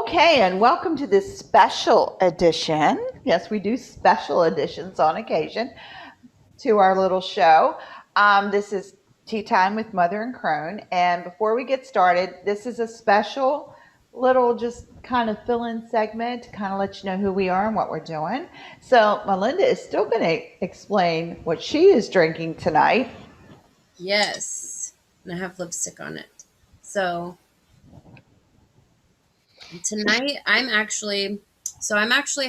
Okay, and welcome to this special edition. Yes, we do special editions on occasion to our little show. This is Tea Time with Mother and Crone. And before we get started, this is a special little just kind of fill in segment to kind of let you know who we are and what we're doing. So, Mylinda is still going to explain what she is drinking tonight. Yes, and I have lipstick on it. So tonight I'm actually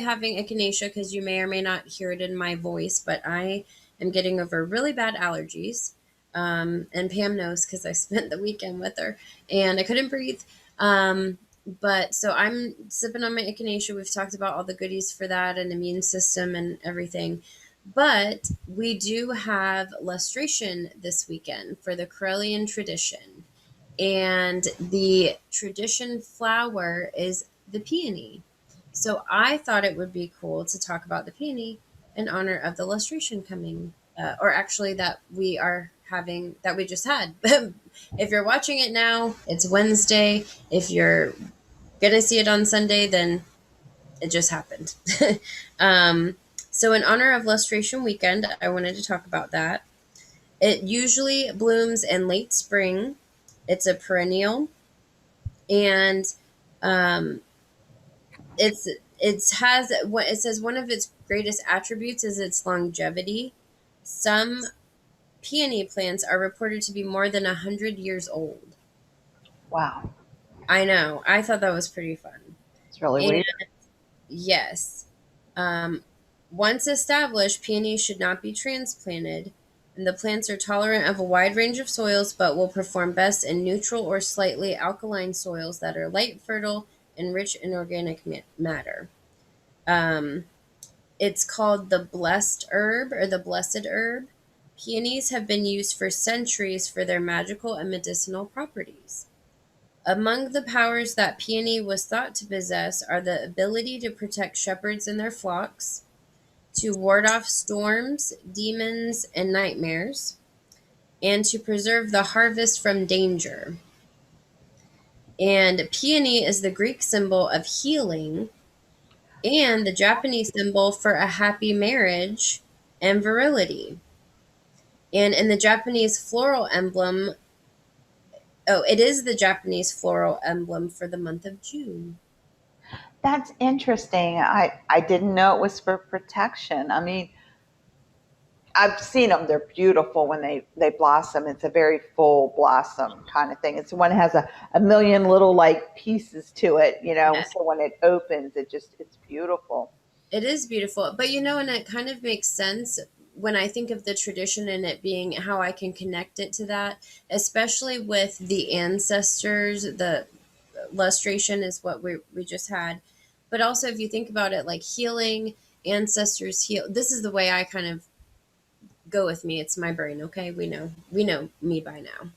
having echinacea because you may or may not hear it in my voice, but I am getting over really bad allergies. And Pam knows because I spent the weekend with her and I couldn't breathe. But so I'm sipping on my echinacea. We've talked about all the goodies for that and immune system and everything. But we do have lustration this weekend for the Corellian tradition. And the tradition flower is the peony. So I thought it would be cool to talk about the peony in honor of the lustration coming, or actually that we are having, that we just had. If you're watching it now, it's Wednesday. If you're going to see it on Sunday, then it just happened. um, so, in honor of lustration weekend, I wanted to talk about that. It usually blooms in late spring. It's a perennial, and um, it has what it says. One of its greatest attributes is its longevity. Some peony plants are reported to be more than 100 years old. Wow, I know. I thought that was pretty fun. it's really And weird. yes, um, once established, peonies should not be transplanted, and the plants are tolerant of a wide range of soils, but will perform best in neutral or slightly alkaline soils that are light, fertile, and rich in organic matter. Um, it's called the blessed herb or the blessed herb. Peonies have been used for centuries for their magical and medicinal properties. Among the powers that Peony was thought to possess are the ability to protect shepherds and their flocks, to ward off storms, demons, and nightmares, and to preserve the harvest from danger. And peony is the Greek symbol of healing and the Japanese symbol for a happy marriage and virility. And in the Japanese floral emblem, it is the Japanese floral emblem for the month of June. That's interesting. I didn't know it was for protection. I mean, I've seen them. They're beautiful when they blossom. It's a very full blossom kind of thing. It's one that has a million little like pieces to it, you know. Yeah, So when it opens, it's beautiful. it is beautiful. But and it kind of makes sense when I think of the tradition and it being how I can connect it to that, especially with the ancestors. The lustration is what we just had. But also, if you think about it, like healing, ancestors heal. This is the way I kind of go with me. It's my brain. Okay, we know me by now.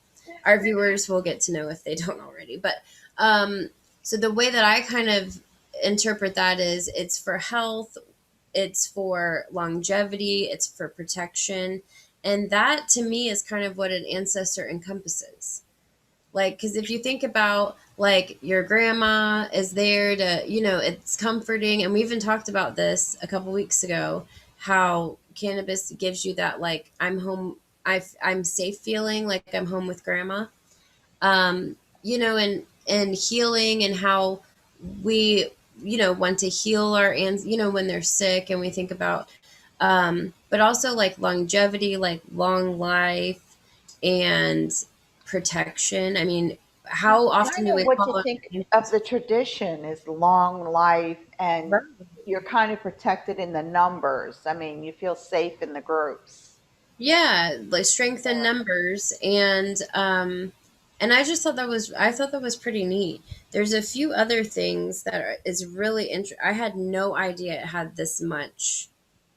Our viewers will get to know if they don't already. But so the way that I kind of interpret that is, it's for health, it's for longevity, it's for protection, and that to me is kind of what an ancestor encompasses. Like, because if you think about like your grandma is there to, it's comforting. And we even talked about this a couple weeks ago, how cannabis gives you that, like, I'm home, I'm safe feeling, like I'm home with grandma. And healing and how we, want to heal our, and, when they're sick and we think about, but also like longevity, like long life and protection. I mean, That's how often kind do of we what you call think it? of the tradition is long life, and you're kind of protected in the numbers. I mean, you feel safe in the groups. Yeah, like strength in numbers, and I thought that was pretty neat. There's a few other things that is really interesting. I had no idea it had this much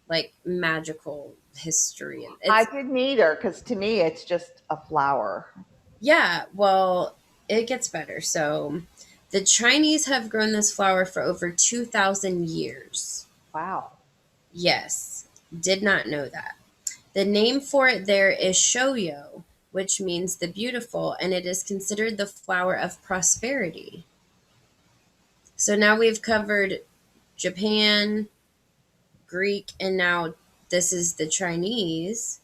like magical history, and I it's didn't either because to me it's just a flower. yeah. Well, it gets better. So, the Chinese have grown this flower for over 2,000 years. Wow. Yes, did not know that. The name for it there is shoyo, which means the beautiful, and it is considered the flower of prosperity. So now we've covered Japan, Greek, and now this is the Chinese.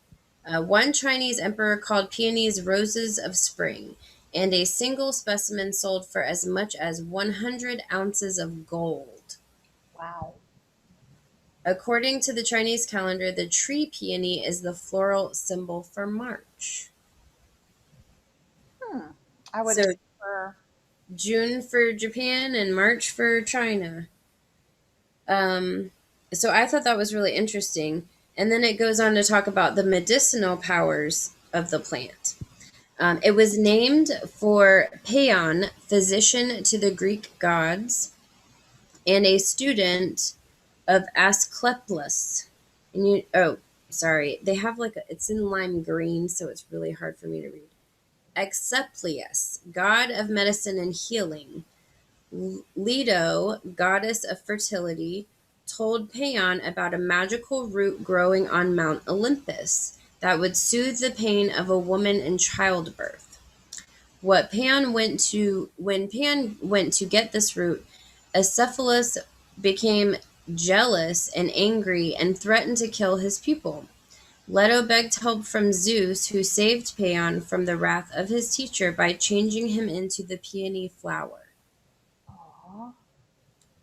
One Chinese emperor called peonies roses of spring, and a single specimen sold for as much as 100 ounces of gold. Wow. According to the Chinese calendar, the tree peony is the floral symbol for March. Hmm. I would have So never. June for Japan and March for China. Um, so I thought that was really interesting. And then it goes on to talk about the medicinal powers of the plant. It was named for Paeon, physician to the Greek gods, and a student of Asclepius. And sorry, they have it's in lime green, so it's really hard for me to read. Asclepius, god of medicine and healing. Leto, goddess of fertility, told Paeon about a magical root growing on Mount Olympus that would soothe the pain of a woman in childbirth. When Pan went to get this root, Acephalus became jealous and angry and threatened to kill his people. Leto begged help from Zeus, who saved Paeon from the wrath of his teacher by changing him into the peony flower. Aw.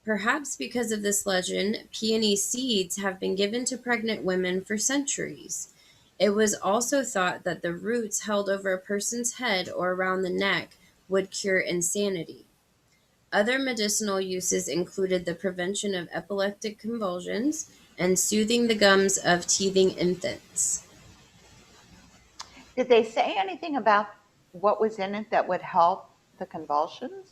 Perhaps because of this legend, peony seeds have been given to pregnant women for centuries. It was also thought that the roots held over a person's head or around the neck would cure insanity. Other medicinal uses included the prevention of epileptic convulsions and soothing the gums of teething infants. Did they say anything about what was in it that would help the convulsions?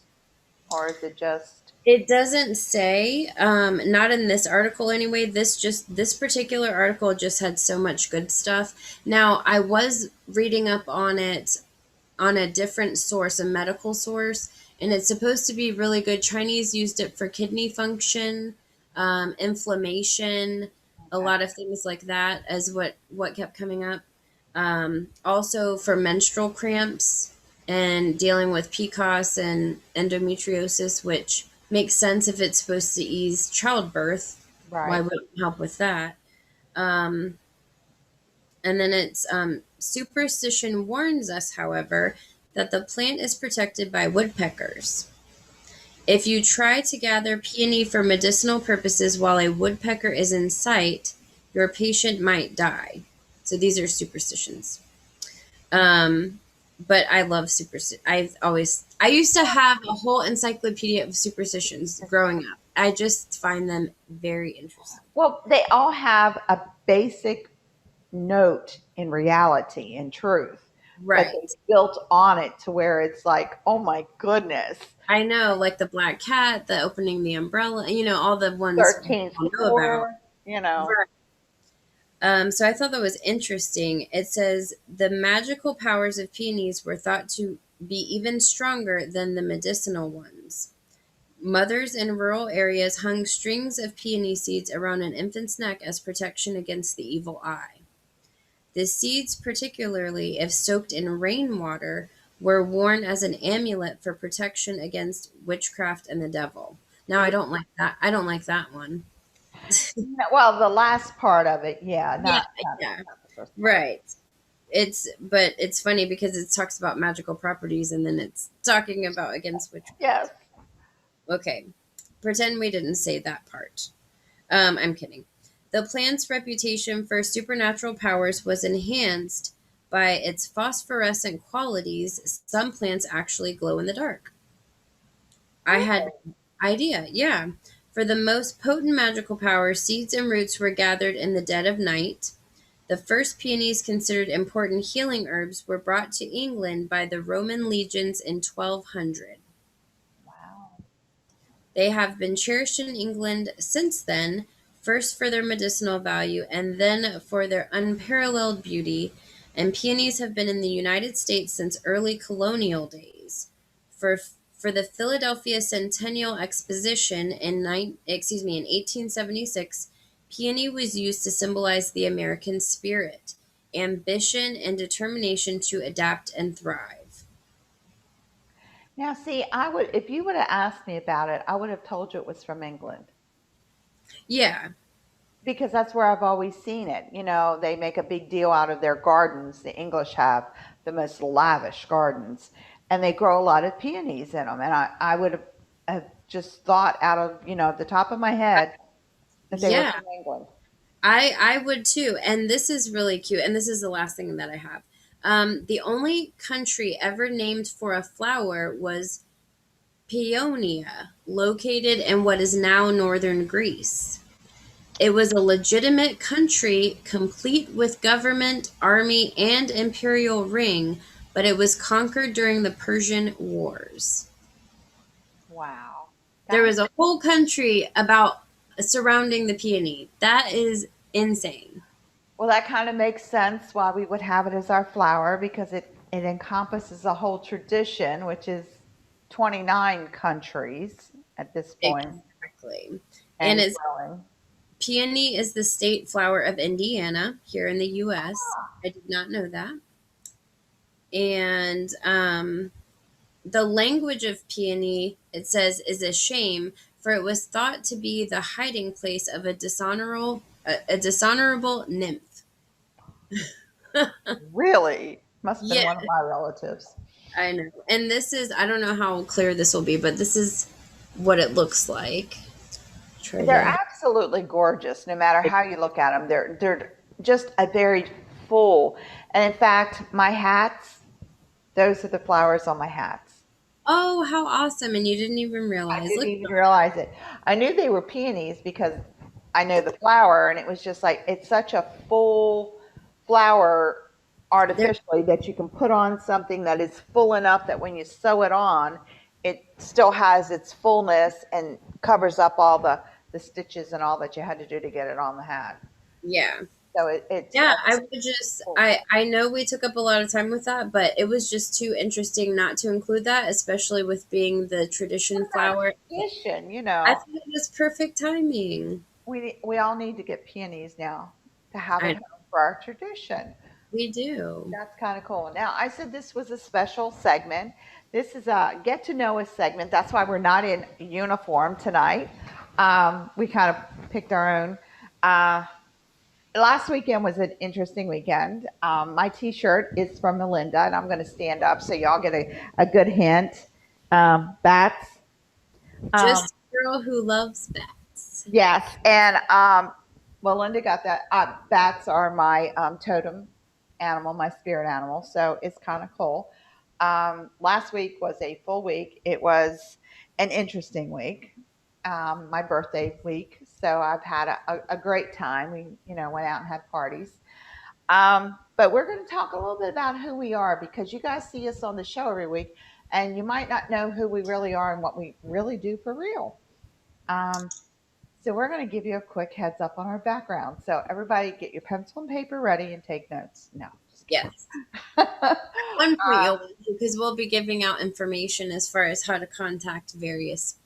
Or is it just. It doesn't say, not in this article anyway. This particular article just had so much good stuff. Now, I was reading up on it on a different source, a medical source, and it's supposed to be really good. Chinese used it for kidney function, inflammation, a Okay. lot of things like that, as what kept coming up. Also for menstrual cramps and dealing with PCOS and endometriosis, which makes sense if it's supposed to ease childbirth. Why Right. would it help with that? Um, and then superstition warns us, however, that the plant is protected by woodpeckers. If you try to gather peony for medicinal purposes while a woodpecker is in sight, your patient might die. So these are superstitions. Um, but I love superstition. I used to have a whole encyclopedia of superstitions growing up. I just find them very interesting. Well, they all have a basic note in reality and truth, but they Right. built on it to where it's like, oh my goodness, I know, like the black cat, the opening the umbrella, all the ones we 13th all know about. floor, you know. Right. So I thought that was interesting. It says the magical powers of peonies were thought to be even stronger than the medicinal ones. Mothers in rural areas hung strings of peony seeds around an infant's neck as protection against the evil eye. The seeds, particularly if soaked in rainwater, were worn as an amulet for protection against witchcraft and the devil. Now I don't like that. I don't like that one. No, well, the last part of it, yeah, Yeah, not yeah. the first part. Right. It's funny because it talks about magical properties and then it's talking about against Yes. witchcraft. Okay. Pretend we didn't say that part. I'm kidding. The plant's reputation for supernatural powers was enhanced by its phosphorescent qualities. Some plants actually glow in the dark. I had Really? no idea. Yeah. For the most potent magical powers, seeds and roots were gathered in the dead of night. The first peonies considered important healing herbs were brought to England by the Roman legions in 1200. Wow. They have been cherished in England since then, first for their medicinal value and then for their unparalleled beauty, and peonies have been in the United States since early colonial days. For the Philadelphia Centennial Exposition in 1876, peony was used to symbolize the American spirit, ambition and determination to adapt and thrive. Now, see, I would if you would have asked me about it, I would have told you it was from England Yeah, because that's where I've always seen it. You know, they make a big deal out of their gardens. The English have the most lavish gardens, and they grow a lot of peonies in them. And I would have just thought out of, the top of my head that they were yeah. from England. I would too. And this is really cute. And this is the last thing that I have. The only country ever named for a flower was Peonia, located in what is now northern Greece. It was a legitimate country, complete with government, army, and imperial ring, but it was conquered during the Persian Wars. Wow. There That was a whole country about surrounding the peony. That is insane. Well, that kind of makes sense why we would have it as our flower because it encompasses a whole tradition, which is 29 countries at this point Exactly. And and it's growing. peony is the state flower of Indiana here in the US. I did not know that. And the language of peony, it says, is a shame, for it was thought to be the hiding place of a dishonorable nymph. Really? Must have been Yeah, one of my relatives. I know. And this is, I don't know how clear this will be, but this is what it looks like. Try They're to. absolutely gorgeous no matter how you look at them. They're just a very full. And in fact, my hats, those are the flowers on my hats. Oh, how awesome. And you didn't even I realize. didn't Look, even realize it. I knew they were peonies because I know the flower, and it was just like it's such a full flower there. artificially that you can put on something that is full enough that when you sew it on, it still has its fullness and covers up all the stitches and all that you had to do to get it on the hat. Yeah. So it's Yeah, a I would just full I know we took up a lot of time with that, but it was just too interesting not to include that, especially with being the tradition flower. tradition, I thought it was perfect timing. We all need to get peonies now to have at I home for our tradition. We do. That's kind of cool. Now, I said this was a special segment. This is a get to know us segment. That's why we're not in uniform tonight. We kind of picked our own. Uh, Last weekend was an interesting weekend. My t shirt is from Mylinda, and I'm going to stand up so y'all get a good hint. Bats. Um, Just a girl who loves bats. yes. And Melinda got that. Bats are my totem animal, my spirit animal. So it's kind of cool. Last week was a full week. It was an interesting week, my birthday week. So I've had a great time. We, went out and had parties. But we're going to talk a little bit about who we are because you guys see us on the show every week, and you might not know who we really are and what we really do for real. Um, so we're going to give you a quick heads up on our background. So everybody get your pencil and paper ready and take notes. No, just kidding. Yes. At one point you'll want to, because we'll be giving out information as far as how to contact various.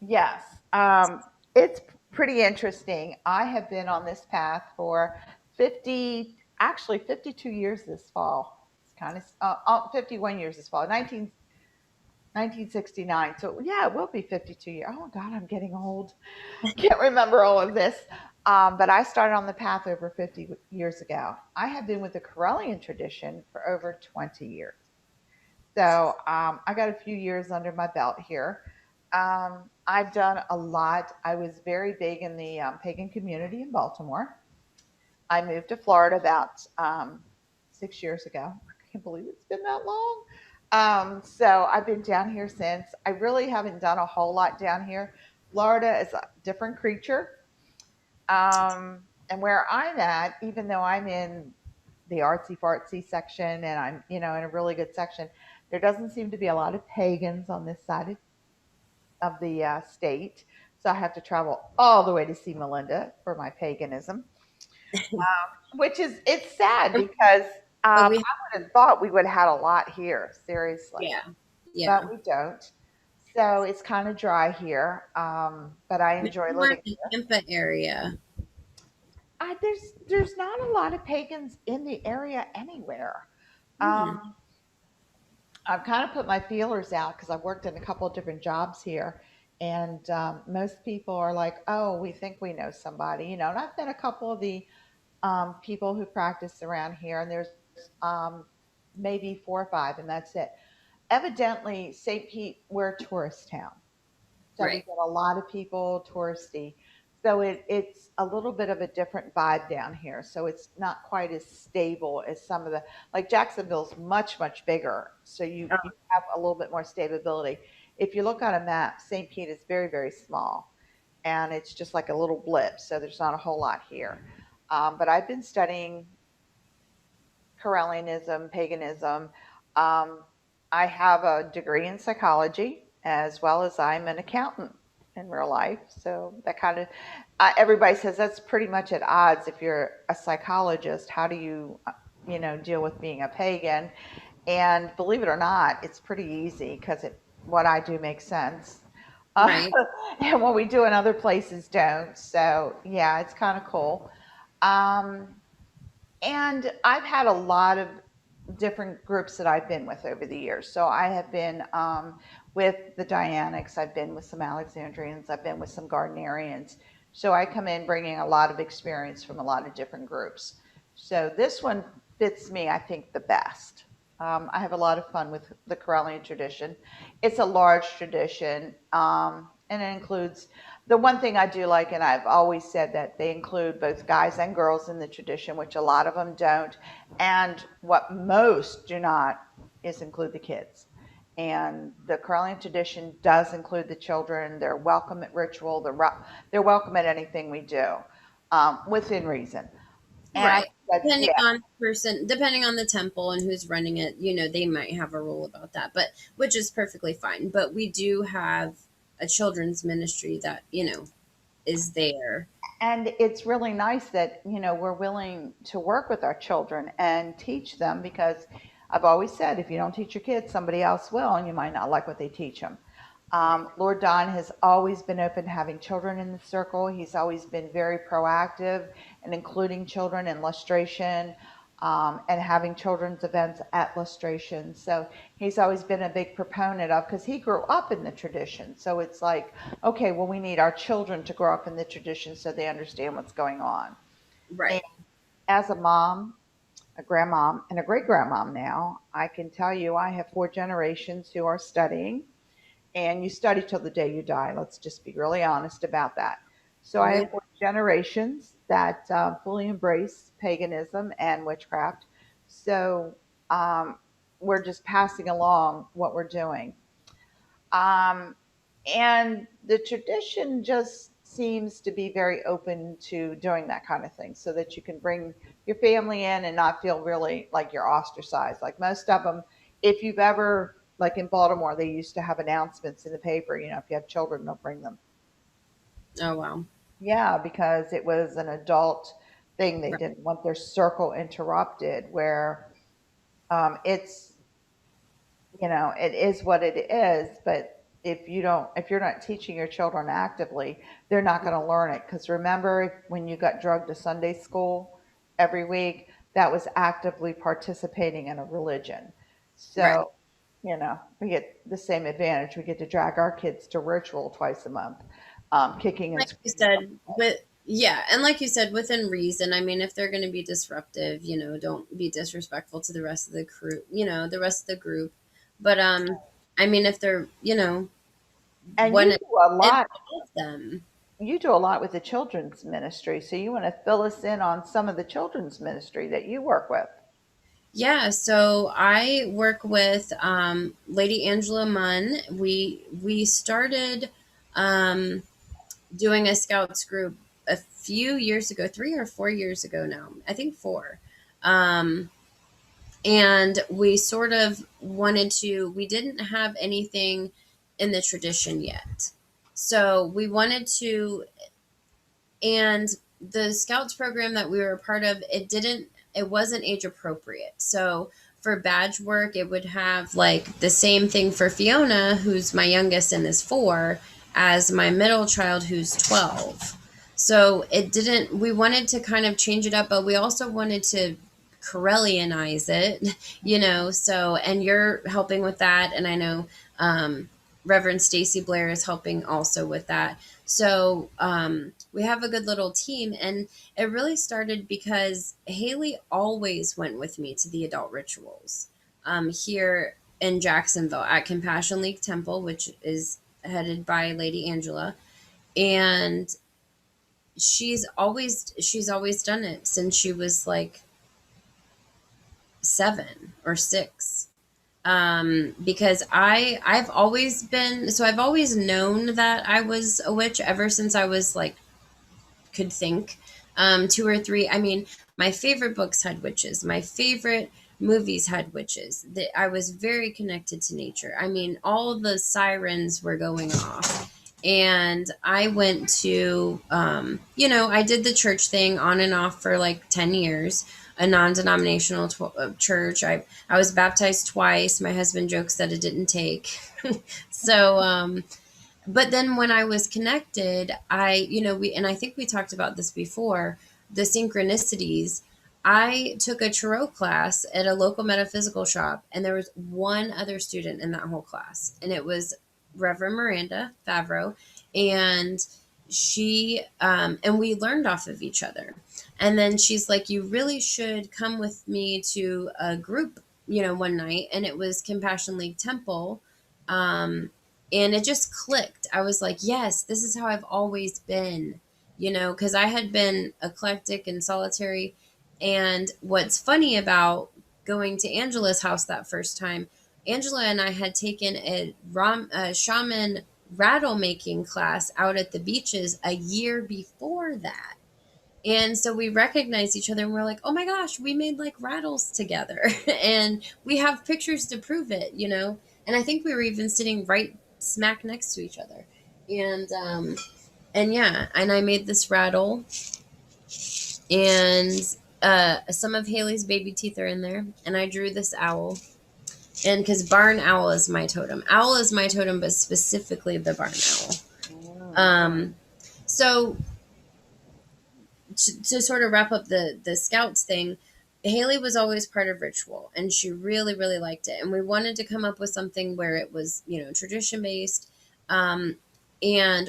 Yes, it's pretty interesting. I have been on this path for 52 years this fall. It's kind of 51 years this fall, 1969. So yeah, it will be 52 years. Oh God, I'm getting old. Can't remember all of this. But I started on the path over 50 years ago. I have been with the Corellian tradition for over 20 years. So I got a few years under my belt here. I've done a lot. I was very big in the pagan community in Baltimore. I moved to Florida about 6 years ago. I can't believe it's been that long. So I've been down here since. I really haven't done a whole lot down here. Florida is a different creature. And where I'm at, even though I'm in the artsy fartsy section and I'm, in a really good section, there doesn't seem to be a lot of pagans on this side of the state. So I have to travel all the way to see Melinda for my paganism, which is it's sad because But I we would have thought we would have had a lot here, seriously, Yeah. but Yeah. we don't. So it's kind of dry here, but I Maybe enjoy more living in the here. Tampa area. There's not a lot of pagans in the area anywhere. Hmm. Um, I've kind of put my feelers out because I've worked in a couple of different jobs here. And most people are like, oh, we think we know somebody, and I've met a couple of the people who practice around here, and there's um, maybe four or five, and that's it. Evidently, St. Pete, we're a tourist town. So we Right. get a lot of people touristy. So it's a little bit of a different vibe down here. So it's not quite as stable as some of the, like Jacksonville's much, much bigger. So you have a little bit more stability. If you look on a map, St. Pete is very, very small and it's just like a little blip. So there's not a whole lot here. But I've been studying Corellianism, paganism. Um, I have a degree in psychology as well as I'm an accountant in real life. So that kind of, everybody says that's pretty much at odds. If you're a psychologist, how do you, deal with being a pagan? And believe it or not, it's pretty easy because what I do makes sense. Uh, Right. and what we do in other places don't. So yeah, it's kind of cool. Um, and I've had a lot of different groups that I've been with over the years. So I have been with the Dianics, I've been with some Alexandrians, I've been with some Gardnerians. So I come in bringing a lot of experience from a lot of different groups. So this one fits me, I think, the best. I have a lot of fun with the Corellian tradition. It's a large tradition, and it includes the one thing I do like, and I've always said that they include both guys and girls in the tradition, which a lot of them don't. And what most do not is include the kids. And the Corellian tradition does include the children. They're welcome at ritual. They're welcome at anything we do, within reason. And I Right. think that's, Depending yeah. on the person, depending on the temple and who's running it, they might have a rule about that, but which is perfectly fine. But we do have a children's ministry that, is there. And it's really nice that, we're willing to work with our children and teach them because I've always said if you don't teach your kids, somebody else will, and you might not like what they teach them. Lord Don has always been open to having children in the circle. He's always been very proactive and including children in lustration, and having children's events at lustration. So he's always been a big proponent of, because he grew up in the tradition. So it's like, okay, well, we need our children to grow up in the tradition so they understand what's going on. And Right. as a mom, a grandmom, and a great grandmom now, I can tell you I have four generations who are studying, and you study till the day you die. Let's just be really honest about that. So I have Yep. four generations that fully embrace paganism and witchcraft. So um, we're just passing along what we're doing. Um, and the tradition just seems to be very open to doing that kind of thing so that you can bring your family in and not feel really like you're ostracized. Like most of them, if you've ever, like in Baltimore, they used to have announcements in the paper, if you have children, don't bring them. Oh, wow. Yeah, because it was an adult thing. They Right. didn't want their circle interrupted, where it's it is what it is, but if you're not teaching your children actively, they're not going to learn it. Because remember, when you got drugged to Sunday school every week, that was actively participating in a religion. Right. So, we get the same advantage. We get to drag our kids to ritual twice a month, kicking and Like you screaming. said, with yeah, and like you said, within reason. I mean, if they're going to be disruptive, don't be disrespectful to the rest of the crew, the rest of the group. But I mean, if they're, And when you it do a lot. involves them. You do a lot with the children's ministry. So you want to fill us in on some of the children's ministry that you work with. Yeah, so I work with Lady Angela Munn. We started um, doing a scouts group a few years ago, 3 or 4 years ago now. I think four. Um, and we sort of wanted to. We didn't have anything in the tradition yet, so we wanted to. And the scouts program that we were a part of, it wasn't age appropriate. So for badge work, it would have like the same thing for Fiona, who's my youngest and is 4, as my middle child, who's 12. So it didn't we wanted to kind of change it up, but we also wanted to Corellianize it, you know. So, and you're helping with that, and I know Reverend Stacy Blair is helping also with that. So we have a good little team, and it really started because Haley always went with me to the adult rituals here in Jacksonville at Compassion League Temple, which is headed by Lady Angela, and she's always done it since she was like 7 or 6. Because I've always been, so I've always known that I was a witch ever since I was like could think. 2 or 3. I mean, my favorite books had witches. My favorite movies had witches. That I was very connected to nature. I mean, all the sirens were going off. And I went to, I did the church thing on and off for like 10 years, a non-denominational church. I was baptized twice. My husband jokes that it didn't take. So, but then when I was connected, and I think we talked about this before, the synchronicities. I took a tarot class at a local metaphysical shop, and there was one other student in that whole class, and it was Reverend Miranda Favreau, and and we learned off of each other. And then she's like, "You really should come with me to a group, one night," and it was Compassion League Temple. And it just clicked. I was like, yes, this is how I've always been, because I had been eclectic and solitary. And what's funny about going to Angela's house that first time, Angela and I had taken a shaman rattle making class out at the beaches a year before that. And so we recognized each other and we're like, oh my gosh, we made like rattles together. And we have pictures to prove it. And I think we were even sitting right smack next to each other. And yeah, and I made this rattle, and some of Haley's baby teeth are in there. And I drew this owl. And because barn owl is my totem. Owl is my totem, but specifically the barn owl. So to sort of wrap up the scouts thing, Haley was always part of ritual, and she really, really liked it. And we wanted to come up with something where it was, tradition based. And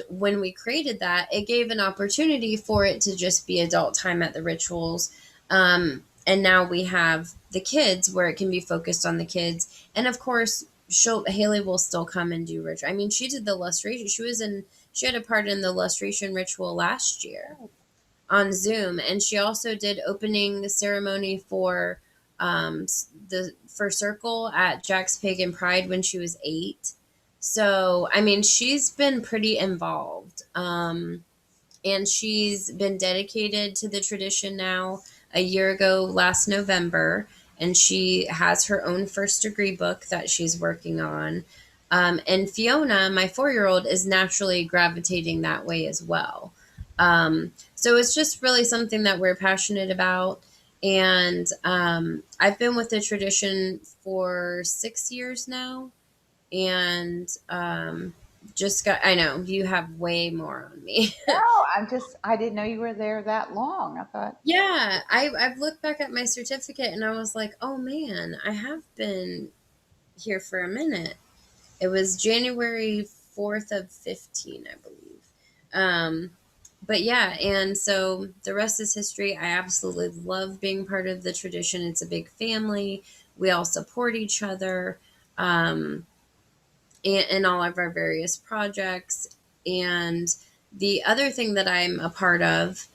when we created that, it gave an opportunity for it to just be adult time at the rituals. And now we have the kids where it can be focused on the kids. And of course, Haley will still come and do ritual. I mean, she did the lustration. She had a part in the lustration ritual last year on Zoom, and she also did opening ceremony for for Circle at Jack's Pagan Pride when she was 8. So I mean, she's been pretty involved, and she's been dedicated to the tradition now. A year ago, last November, and she has her own first degree book that she's working on. And Fiona, my 4-year-old, is naturally gravitating that way as well. So it's just really something that we're passionate about. And I've been with the tradition for 6 years now. And I know you have way more on me. No, I didn't know you were there that long. I thought, Yeah, I've looked back at my certificate and I was like, oh man, I have been here for a minute. It was January 4th of 15, I believe. But yeah, and so the rest is history. I absolutely love being part of the tradition. It's a big family. We all support each other in all of our various projects. And the other thing that I'm a part of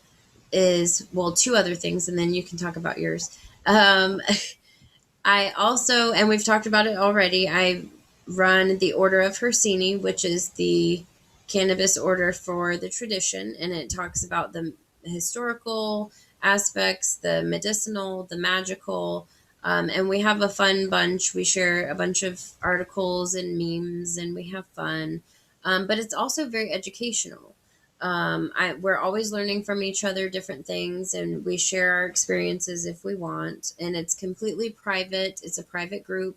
is, well, 2 other things, and then you can talk about yours. I also, and we've talked about it already, I run the Order of Hersini, which is the cannabis order for the tradition, and it talks about the historical aspects, the medicinal, the magical, and we have a fun bunch. We share a bunch of articles and memes, and we have fun, but it's also very educational. We're always learning from each other different things, and we share our experiences if we want. And it's completely private. It's a private group.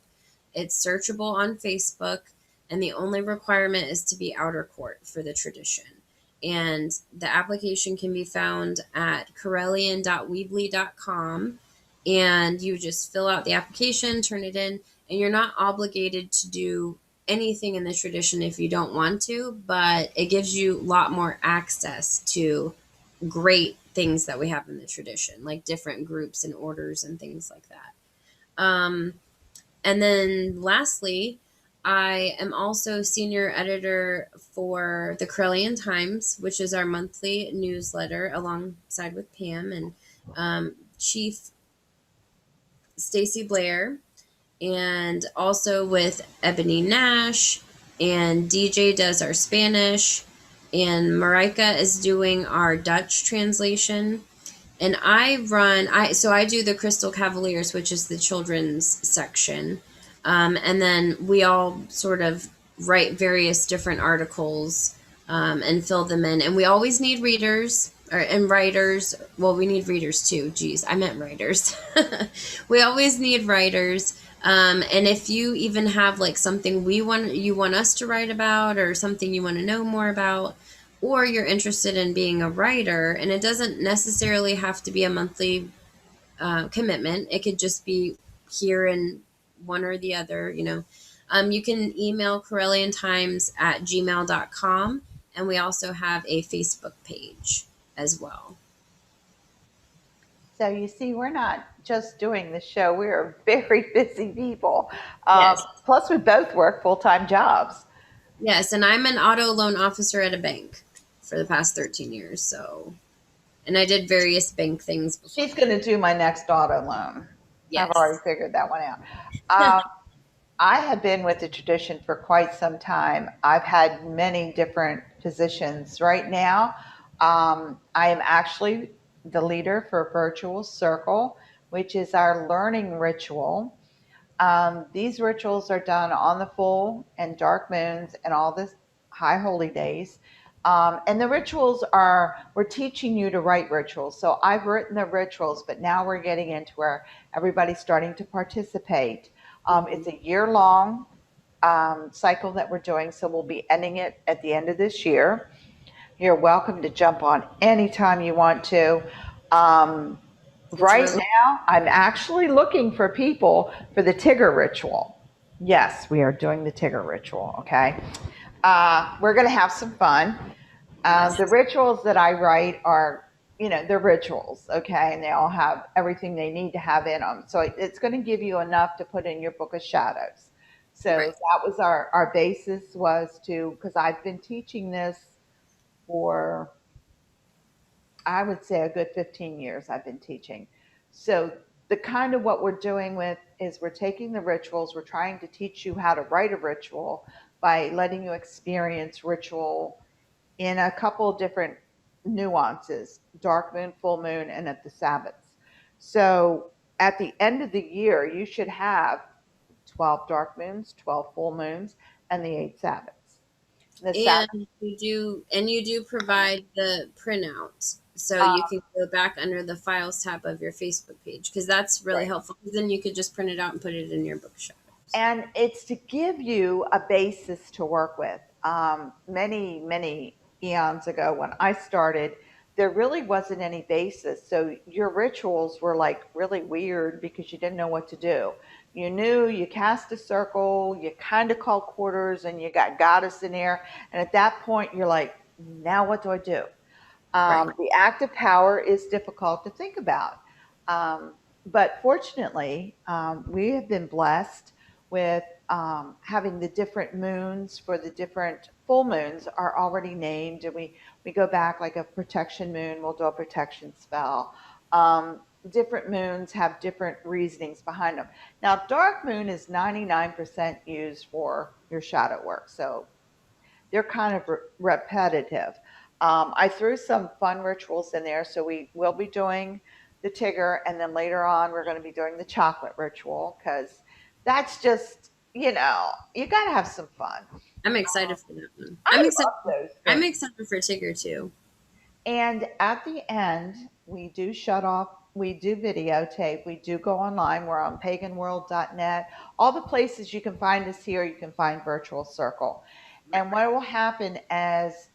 It's searchable on Facebook, and the only requirement is to be outer court for the tradition. And the application can be found at corellian.weebly.com. and you just fill out the application, turn it in, and you're not obligated to do anything in the tradition if you don't want to, but it gives you a lot more access to great things that we have in the tradition, like different groups and orders and things like that. And then lastly, I am also senior editor for the Corellian Times, which is our monthly newsletter alongside with Pam and Chief Stacy Blair, and also with Ebony Nash, and DJ does our Spanish, and Marika is doing our Dutch translation. And I do the Crystal Cavaliers, which is the children's section. And then we all sort of write various different articles and fill them in. And we always need readers and writers. Well, we need readers too. Geez, I meant writers. We always need writers. And if you even have like something you want us to write about, or something you want to know more about, or you're interested in being a writer, and it doesn't necessarily have to be a monthly commitment. It could just be here and one or the other, you can email corelliantimes@gmail.com, and we also have a Facebook page as well. So you see, we're not just doing the show. We are very busy people. Yes. Plus, we both work full-time jobs. Yes, and I'm an auto loan officer at a bank for the past 13 years, so, and I did various bank things before. She's going to do my next auto loan. I've already Yes. figured that one out. Um, I have been with the tradition for quite some time. I've had many different positions. Right now, I am actually the leader for Virtual Circle, which is our learning ritual. These rituals are done on the full and dark moons and all the high holy days. And the rituals are, we're teaching you to write rituals. So I've written the rituals, but now we're getting into where everybody's starting to participate. It's a year long cycle that we're doing, so we'll be ending it at the end of this year. You're welcome to jump on anytime you want to. Um, It's right really now, I'm actually looking for people for the Tigger Ritual. Yes, we are doing the Tigger Ritual, okay? We're going to have some fun. yes. The rituals that I write are, they're rituals, okay? And they all have everything they need to have in them. So it's going to give you enough to put in your book of shadows. So Right. that was our basis, was to, because I've been teaching this for, I would say, a good 15 years I've been teaching. So the kind of what we're doing with is we're taking the rituals, we're trying to teach you how to write a ritual by letting you experience ritual in a couple of different nuances: dark moon, full moon, and at the Sabbaths. So at the end of the year, you should have 12 dark moons, 12 full moons, and the 8 Sabbaths. The Sabbath, And you do provide the printout, so uh, you can go back under the files tab of your Facebook page, because that's really right. helpful. 'Cause then you could just print it out and put it in your book shadows. And it's to give you a basis to work with. Many, many eons ago when I started, there really wasn't any basis. So your rituals were like really weird because you didn't know what to do. You knew you cast a circle, you kind of called quarters, and you got goddess in there. And at that point, you're like, now what do I do? Right. The active power is difficult to think about. But fortunately, we have been blessed with having the different moons for the different full moons are already named. And we go back, like a protection moon, we'll do a protection spell. Different moons have different reasonings behind them. Now, dark moon is 99% used for your shadow work. So they're kind of repetitive. I threw some fun rituals in there. So we will be doing the Tigger, and then later on, we're going to be doing the chocolate ritual, because that's just, you got to have some fun. I'm excited for that one. I love those I'm things. excited for Tigger too. And at the end, we do shut off, we do videotape, we do go online. We're on paganworld.net. All the places you can find us here, you can find Virtual Circle. Right. And what will happen as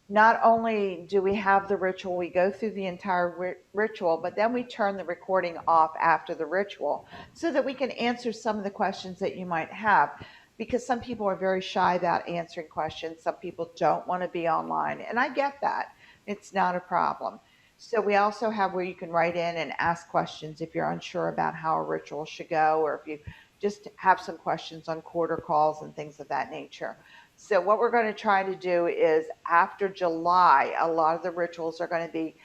not only do we have the ritual, we go through the entire ritual, but then we turn the recording off after the ritual so that we can answer some of the questions that you might have. Because some people are very shy about answering questions. Some people don't want to be online, and I get that. It's not a problem. So, we also have where you can write in and ask questions if you're unsure about how a ritual should go, or if you just have some questions on quarter calls and things of that nature. So, what we're going to try to do is after July, a lot of the rituals are going to be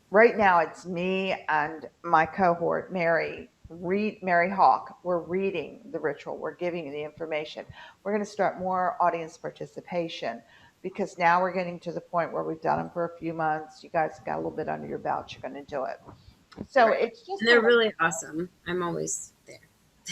right now. It's me and my cohort, Mary Hawk. We're reading the ritual, we're giving you the information. We're going to start more audience participation because now we're getting to the point where we've done them for a few months. You guys got a little bit under your belt, you're going to do it. So, Right. it's just And a they're way. really awesome. I'm always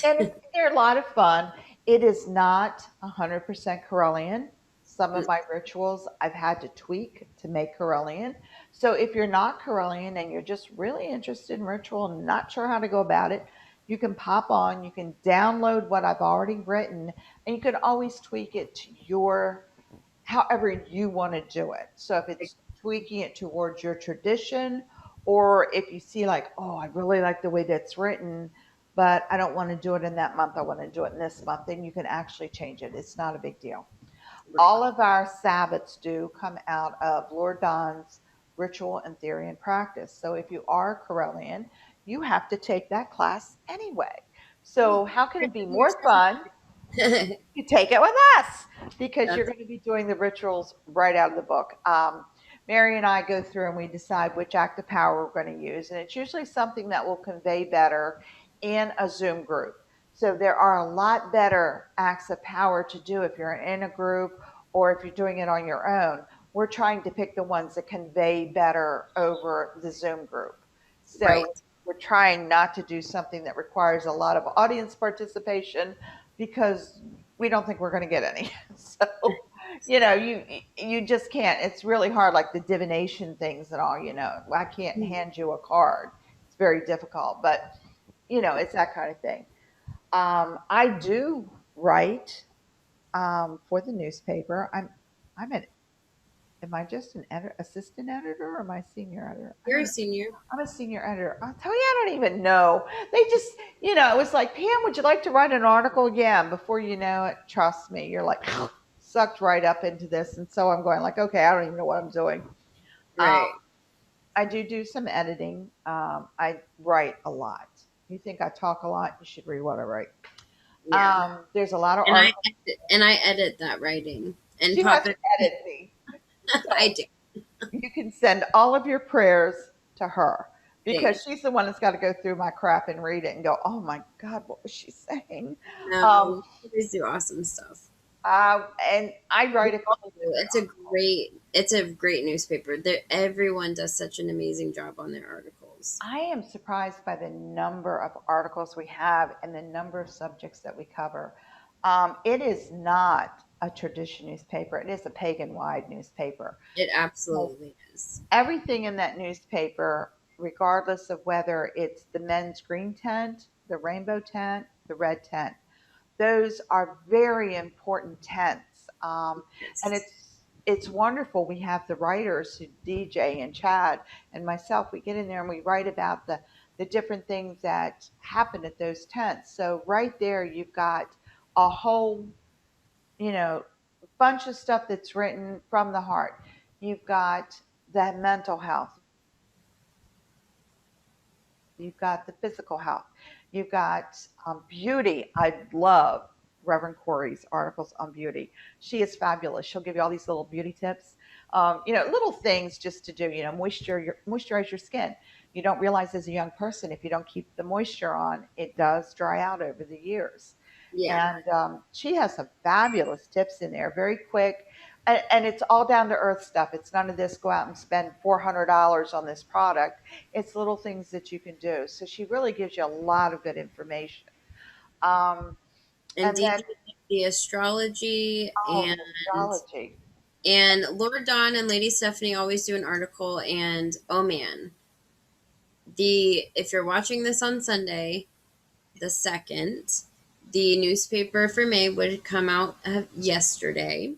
And there. they're a lot of fun. It is not 100% Corellian. Some of my rituals I've had to tweak to make Corellian. So if you're not Corellian and you're just really interested in ritual and not sure how to go about it, you can pop on, you can download what I've already written, and you can always tweak it to your however you want to do it. So if it's tweaking it towards your tradition, or if you see like, oh, I really like the way that's written, but I don't want to do it in that month, I want to do it in this month, then you can actually change it. It's not a big deal. Right. All of our Sabbats do come out of Lord Don's Ritual and Theory and Practice. So if you are Corellian, you have to take that class anyway. So how can it be more fun? You take it with us because you're That's going to be doing the rituals right out of the book. Mary and I go through and we decide which act of power we're going to use, and it's usually something that will convey better in a Zoom group. So there are a lot better acts of power to do if you're in a group or if you're doing it on your own. We're trying to pick the ones that convey better over the Zoom group. So right. we're trying not to do something that requires a lot of audience participation because we don't think we're going to get any. So, you just can't. It's really hard, like the divination things and all. I can't hand you a card. It's very difficult, but it's that kind of thing. I do write for the newspaper. I'm an Am I just an assistant editor or am I senior editor? I You're don't a know. senior. I'm a senior editor. I'll tell you, I don't even know. They just, it was like, Pam, would you like to write an article? Yeah. And before you know it, trust me, you're like sucked right up into this. And so I'm going like, okay, I don't even know what I'm doing. Um, Right. I do some editing. I write a lot. You think I talk a lot? You should read what I write. Yeah. There's a lot of And I articles. and I edit that writing and You have pop to it. edit me. I So do. you can send all of your prayers to her Thanks. because she's the one that's got to go through my crap and read it and go, oh my God, what was she saying? No, Um, you always do awesome stuff. and I write a couple different It's a articles. great newspaper. Everyone does such an amazing job on their articles. I am surprised by the number of articles we have and the number of subjects that we cover. It is not a tradition newspaper, it is a pagan wide newspaper. It So absolutely is. everything in that newspaper, regardless of whether it's the men's green tent, the rainbow tent, the red tent, those are very important tents. And Yes. it's wonderful. We have the writers who DJ and Chad and myself. We get in there and we write about the different things that happen at those tents. So right there, you've got a whole you know bunch of stuff that's written from the heart. You've got that mental health. You've got the physical health. You've got beauty. I love Reverend Corey's articles on beauty. She is fabulous. She'll give you all these little beauty tips, little things just to do. Moisturize your skin. You don't realize as a young person if you don't keep the moisture on, it does dry out over the years. Yeah. And she has some fabulous tips in there, very quick. And it's all down to earth stuff. It's none of this go out and spend $400 on this product. It's little things that you can do. So she really gives you a lot of good information. Um, And and then, DJ the astrology oh, the astrology. and Lord Don and Lady Stephanie always do an article. And oh man, the if you're watching this on Sunday, the second, the newspaper for May would come out yesterday.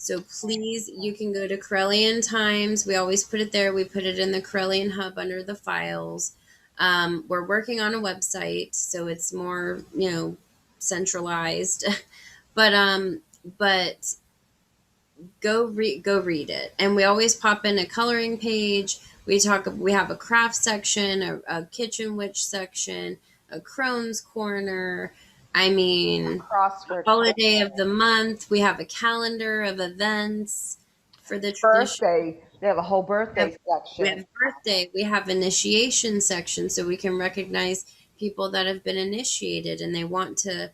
So please, you can go to Corellian Times. We always put it there. We put it in the Corellian Hub under the files. We're working on a website, so it's more, centralized. But go read it. And we always pop in a coloring page. We have a craft section, a kitchen witch section, a Crone's corner. I mean, Crossword holiday of the month. We have a calendar of events for the tradition. birthday. They have a whole We have, birthday we section. have birthday. We have initiation section, so we can recognize people that have been initiated and they want to,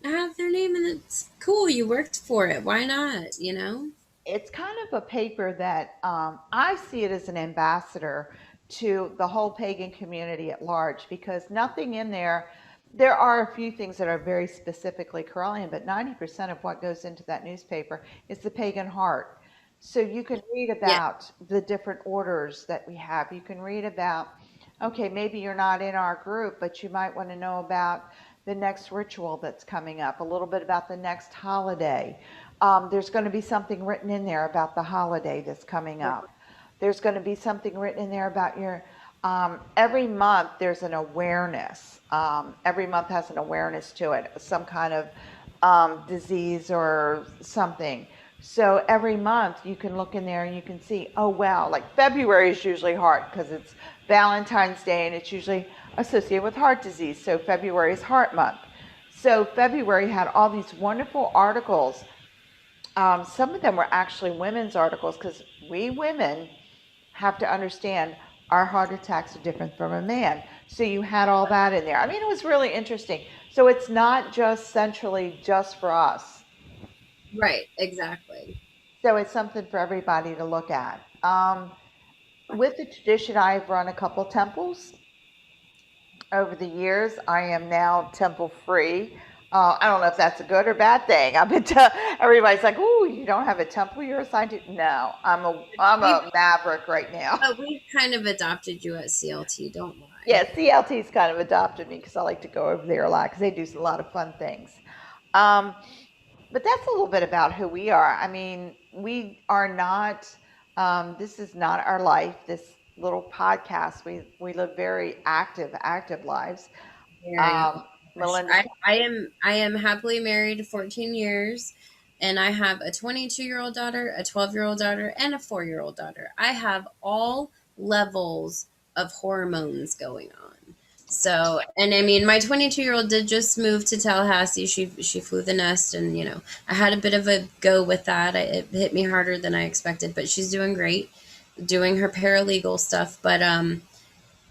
have their name, and it's cool. You worked for it. Why not? It's kind of a paper that I see it as an ambassador to the whole pagan community at large, because nothing in there, there are a few things that are very specifically Corellian, but 90% of what goes into that newspaper is the pagan heart. So you can read Yeah. about the different orders that we have. You can read about, okay, maybe you're not in our group, but you might want to know about the next ritual that's coming up, a little bit about the next holiday. There's going to be something written in there about the holiday that's coming up. There's going to be something written in there about your, every month there's an awareness. Every month has an awareness to it, some kind of disease or something. So every month you can look in there and you can see, oh wow, like February is usually hard because it's Valentine's Day and it's usually associated with heart disease. So February is heart month. So February had all these wonderful articles. Some of them were actually women's articles, because we women have to understand our heart attacks are different from a man. So you had all that in there. I mean, it was really interesting. So it's not just centrally just for us. Right, exactly. So it's something for everybody to look at. With the tradition, I've run a couple temples over the years. I am now temple free. I don't know if that's a good or bad thing. I've been everybody's like, "Ooh, you don't have a temple you're assigned to." No, I'm We a maverick right now. but we kind of adopted you at CLT, don't lie. Yeah, CLT's kind of adopted me because I like to go over there a lot because they do a lot of fun things. Um, but that's a little bit about who we are. I mean, we are not. This is not our life. This little podcast. We live very active lives. Very, Um, for sure. Melinda. I am happily married 14 years, and I have a 22-year-old daughter, a 12-year-old daughter, and a 4-year-old daughter. I have all levels of hormones going on. So, and I mean, my 22-year-old did just move to Tallahassee. She flew the nest, and I had a bit of a go with that. It hit me harder than I expected, but she's doing great, doing her paralegal stuff. But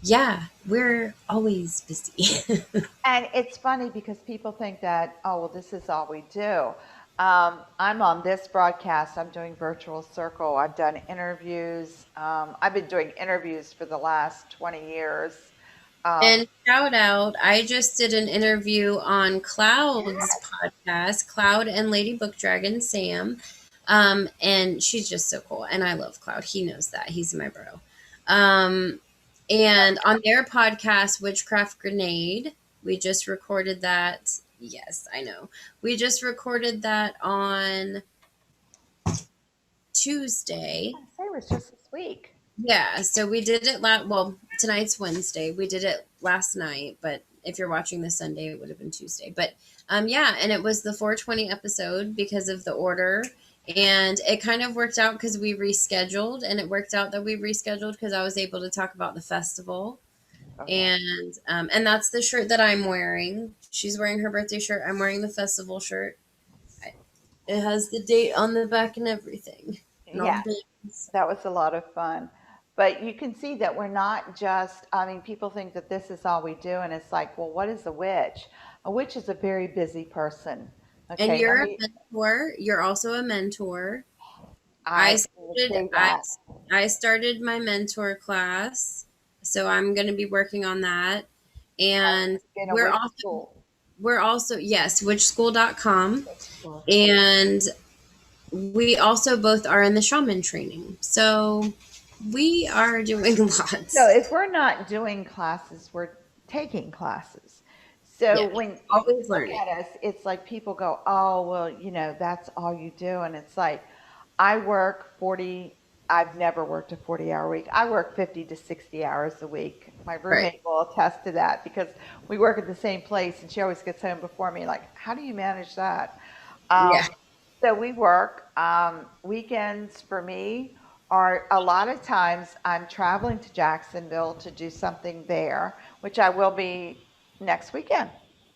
yeah, we're always busy. And it's funny because people think that, oh, well, this is all we do. I'm on this broadcast. I'm doing virtual circle. I've done interviews. I've been doing interviews for the last 20 years. Um, And shout out, I just did an interview on Cloud's podcast, Cloud and Lady Book Dragon Sam. And she's just so cool. And I love Cloud. He knows that. He's my bro. Um, and on their podcast, Witchcraft Grenade, we just recorded that. Yes, I know. We just recorded that on Tuesday. say it was just this week. Yeah, so we did it well, tonight's Wednesday. We did it last night, but if you're watching this Sunday, it would have been Tuesday. But yeah, and it was the 420 episode because of the order. And it kind of worked out because we rescheduled, and it worked out that we rescheduled because I was able to talk about the festival. Okay. And that's the shirt that I'm wearing. She's wearing her birthday shirt. I'm wearing the festival shirt. It has the date on the back and everything. And all Yeah, the dates. that was a lot of fun. But you can see that we're not just, I mean, people think that this is all we do. And it's like, well, what is a witch? A witch is a very busy person. And Okay, let you're a me, mentor. You're also a mentor. I I will started say I that. I started my mentor class, so I'm going to be working on that. And In a we're witch also school. we're also yes, witchschool.com, Witch school. and we also both are in the shaman training. So we are doing So lots. if we're not doing classes, we're taking classes. So Yeah. when you Always look learning. at us, it's like people go, "Oh, well, that's all you do." And it's like I work 40, I've never worked a 40-hour week. I work 50 to 60 hours a week. My Right. roommate will attest to that because we work at the same place and she always gets home before me. Like, how do you manage that? Yeah. So we work. Weekends for me are a lot of times I'm traveling to Jacksonville to do something there, which I will be next weekend.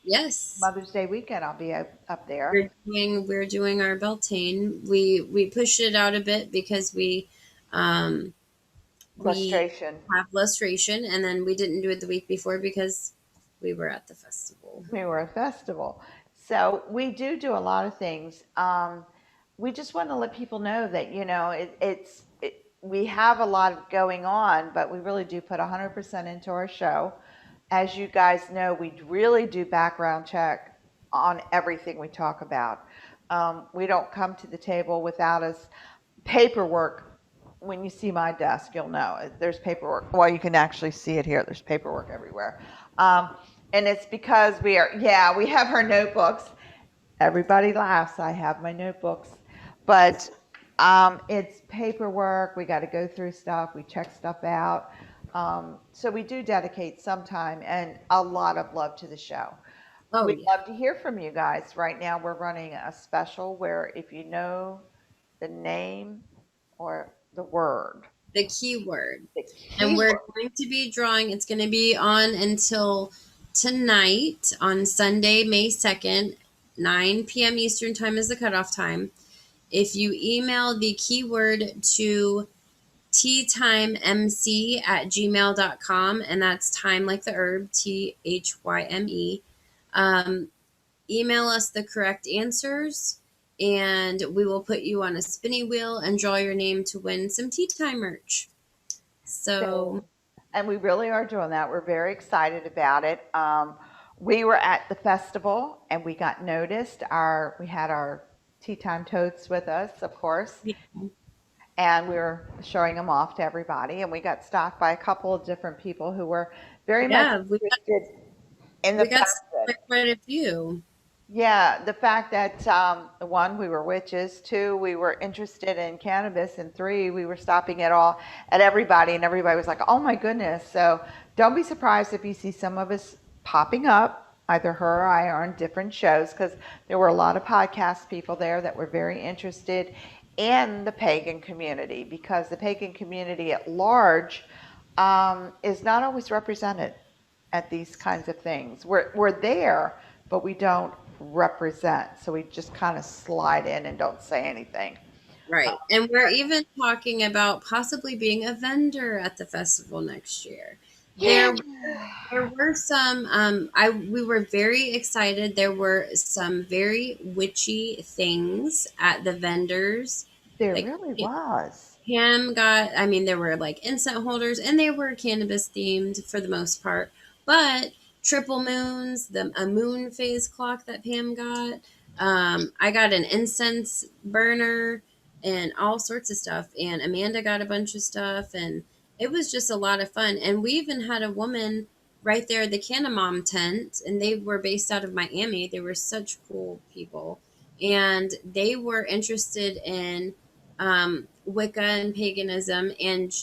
Yes. Mother's Day weekend, I'll be up there. We're doing our Beltane. We pushed it out a bit because we Frustration. have lustration, and then we didn't do it the week before because we were at the festival. We were a festival. So we do a lot of things. We just want to let people know that, we have a lot going on, but we really do put 100% into our show. As you guys know, we really do background check on everything we talk about. We don't come to the table without us paperwork. When you see my desk, you'll know there's paperwork. Well, you can actually see it here. There's paperwork everywhere. And it's because yeah, we have our notebooks. Everybody laughs. I have my notebooks. But it's paperwork. We got to go through stuff. We check stuff out. So we do dedicate some time and a lot of love to the show. Oh We'd yeah, love to hear from you guys. Right now, we're running a special where if you know the name or the word, the keyword. the And we're keyword. going to be drawing. It's going to be on until tonight on Sunday, May 2nd, 9 p.m. Eastern time is the cutoff time. If you email the keyword to tthymemc@gmail.com, and that's time like the herb, Thyme, email us the correct answers, and we will put you on a spinny wheel and draw your name to win some tea time merch. So, So, and we really are doing that. We're very excited about it. We were at the festival and we got noticed. We had our tea time totes with us, of course, yeah, and we were showing them off to everybody. And we got stopped by a couple of different people who were very much yeah, interested in the we got fact that, quite a few. yeah, the fact that one, we were witches, two, we were interested in cannabis, and three, we were stopping at everybody, and everybody was like, "Oh my goodness!" So don't be surprised if you see some of us popping up, either her or I, or on different shows, because there were a lot of podcast people there that were very interested in the pagan community, because the pagan community at large is not always represented at these kinds of things. We're there, but we don't represent. So we just kind of slide in and don't say anything. Right. And we're even talking about possibly being a vendor at the festival next year. Yeah, There were some I we were very excited. There were some very witchy things at the vendors. there Like really was. Pam got, I mean, there were like incense holders and they were cannabis themed for the most part. But triple moons, a moon phase clock that Pam got. I got an incense burner and all sorts of stuff. And Amanda got a bunch of stuff. And it was just a lot of fun. And we even had a woman right there at the Canamom tent. And they were based out of Miami. They were such cool people. And they were interested in Wicca and paganism, and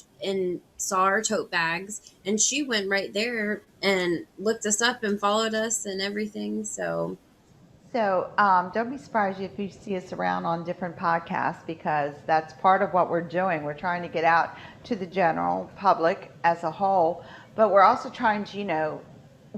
saw our tote bags, and she went right there and looked us up and followed us and everything. So So don't be surprised if you see us around on different podcasts because that's part of what we're doing. We're trying to get out to the general public as a whole, but we're also trying to,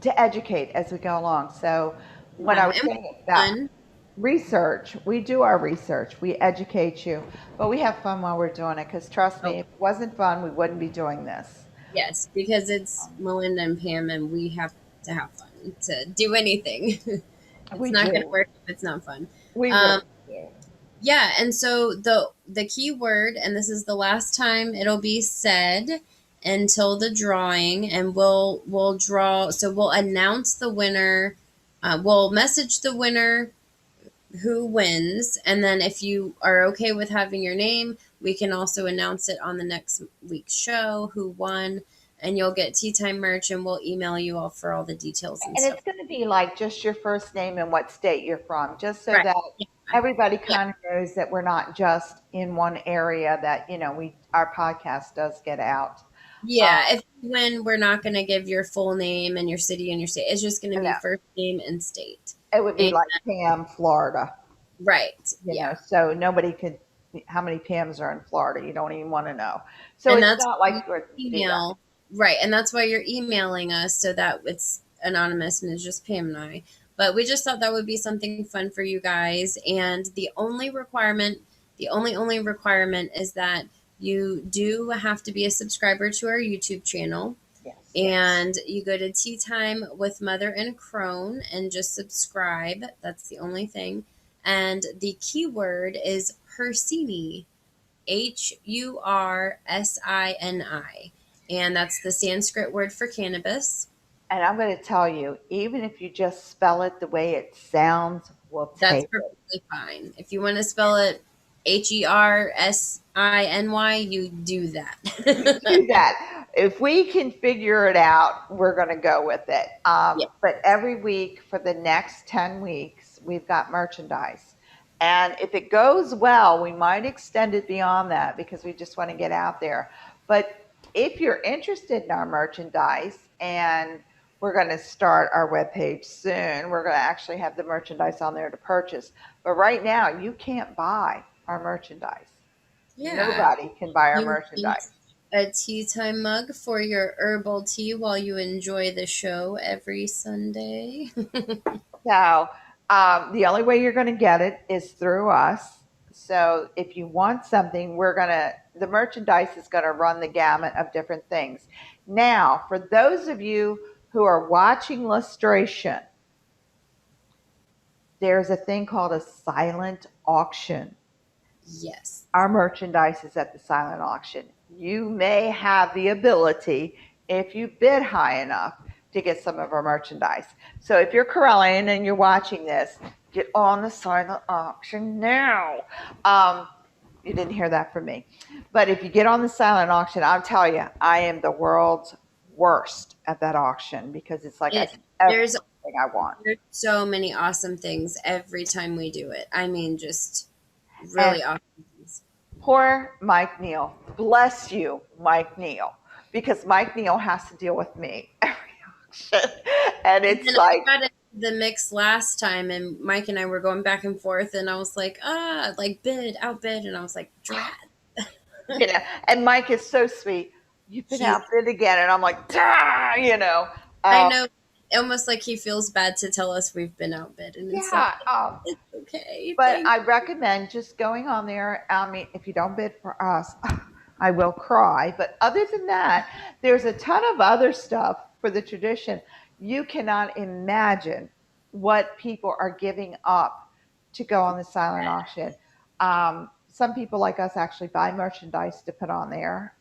to educate as we go along. So when I yeah, was and saying about fun. research, we do our research, we educate you, but we have fun while we're doing it because trust Oh me, if it wasn't fun, we wouldn't be doing this. yes, because it's Melinda and Pam, and we have to have fun to do anything. It's We not going to do. work if it's not fun. We Um, really do. Yeah, and so the key word, and this is the last time it'll be said until the drawing, and we'll draw. So we'll announce the winner. We'll message the winner who wins, and then if you are okay with having your name, we can also announce it on the next week's show who won. and you'll get Tea Time merch, and we'll email you all for all the details and And stuff. it's going to be like just your first name and what state you're from, just so Right. that Yeah. everybody Yeah. kind of knows that we're not just in one area, that, our podcast does get out. Yeah. If when we're not going to give your full name and your city and your state, it's just going to No, be first name and state. it would be And like Pam, Florida, right. Yeah. so nobody could, how many Pams are in Florida? You don't even want to know. So And it's that's not why like you we're do that. email, right? And that's why you're emailing us so that it's anonymous and it's just Pam and I. But we just thought that would be something fun for you guys. And the only requirement is that you do have to be a subscriber to our YouTube channel. Yes. And you go to Tea Time with Mother and Crone and just subscribe. That's the only thing. And the keyword is Hersini. Hursini. And that's the Sanskrit word for cannabis. And I'm going to tell you, even if you just spell it the way it sounds, we'll That's take it. perfectly fine. If you want to spell it Hersiny, you do that. Do that. If we can figure it out, we're going to go with it. Yeah. But every week for the next 10 weeks, we've got merchandise. And if it goes well, we might extend it beyond that because we just want to get out there. But if you're interested in our merchandise, and we're going to start our webpage soon, we're going to actually have the merchandise on there to purchase. But right now, you can't buy our merchandise. Yeah. Nobody can buy our You need merchandise. a tea time mug for your herbal tea while you enjoy the show every Sunday. So the only way you're going to get it is through us. So if you want something, the merchandise is going to run the gamut of different things. Now, for those of you who are watching Lustration, there's a thing called a silent auction. Yes. Our merchandise is at the silent auction. You may have the ability, if you bid high enough, to get some of our merchandise. So if you're Corellian and you're watching this, get on the silent auction now. You didn't hear that from me. But if you get on the silent auction, I'll tell you, I am the world's worst at that auction because it's like I It get there's everything I want. there's so many awesome things every time we do it. I mean, just And really awesome things. poor Mike Neal. Bless you, Mike Neal, because Mike Neal has to deal with me every auction. And And it's then I like, got into the mix last time, and Mike and I were going back and forth, and I was like, like bid, outbid, and I was like, drat. you know, and Mike is so sweet. You've been He's, outbid again. And I'm like, "Dah," I Um, know, almost like he feels bad to tell us we've been outbid, and it's like, yeah. it's okay, But thank I recommend just going on there. I mean, if you don't bid for us, I will cry. But other than that, there's a ton of other stuff for the tradition. You cannot imagine what people are giving up to go on the silent auction. Some people like us actually buy merchandise to put on there.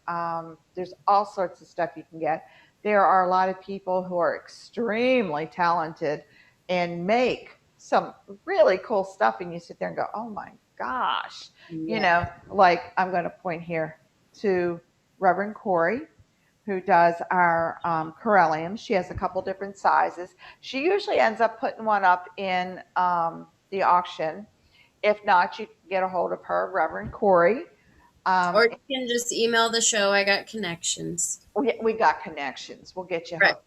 There's all sorts of stuff you can get. There are a lot of people who are extremely talented and make some really cool stuff, and you sit there and go, oh my gosh. you. Yeah. Like I'm going to point here to Reverend Corey, who does our corelliums. She has a couple different sizes. She usually ends up putting one up in the auction. If not, you can get a hold of her, Reverend Corey. Or um, you can just email the show. I got connections. we got connections, we'll get you Right. hooked.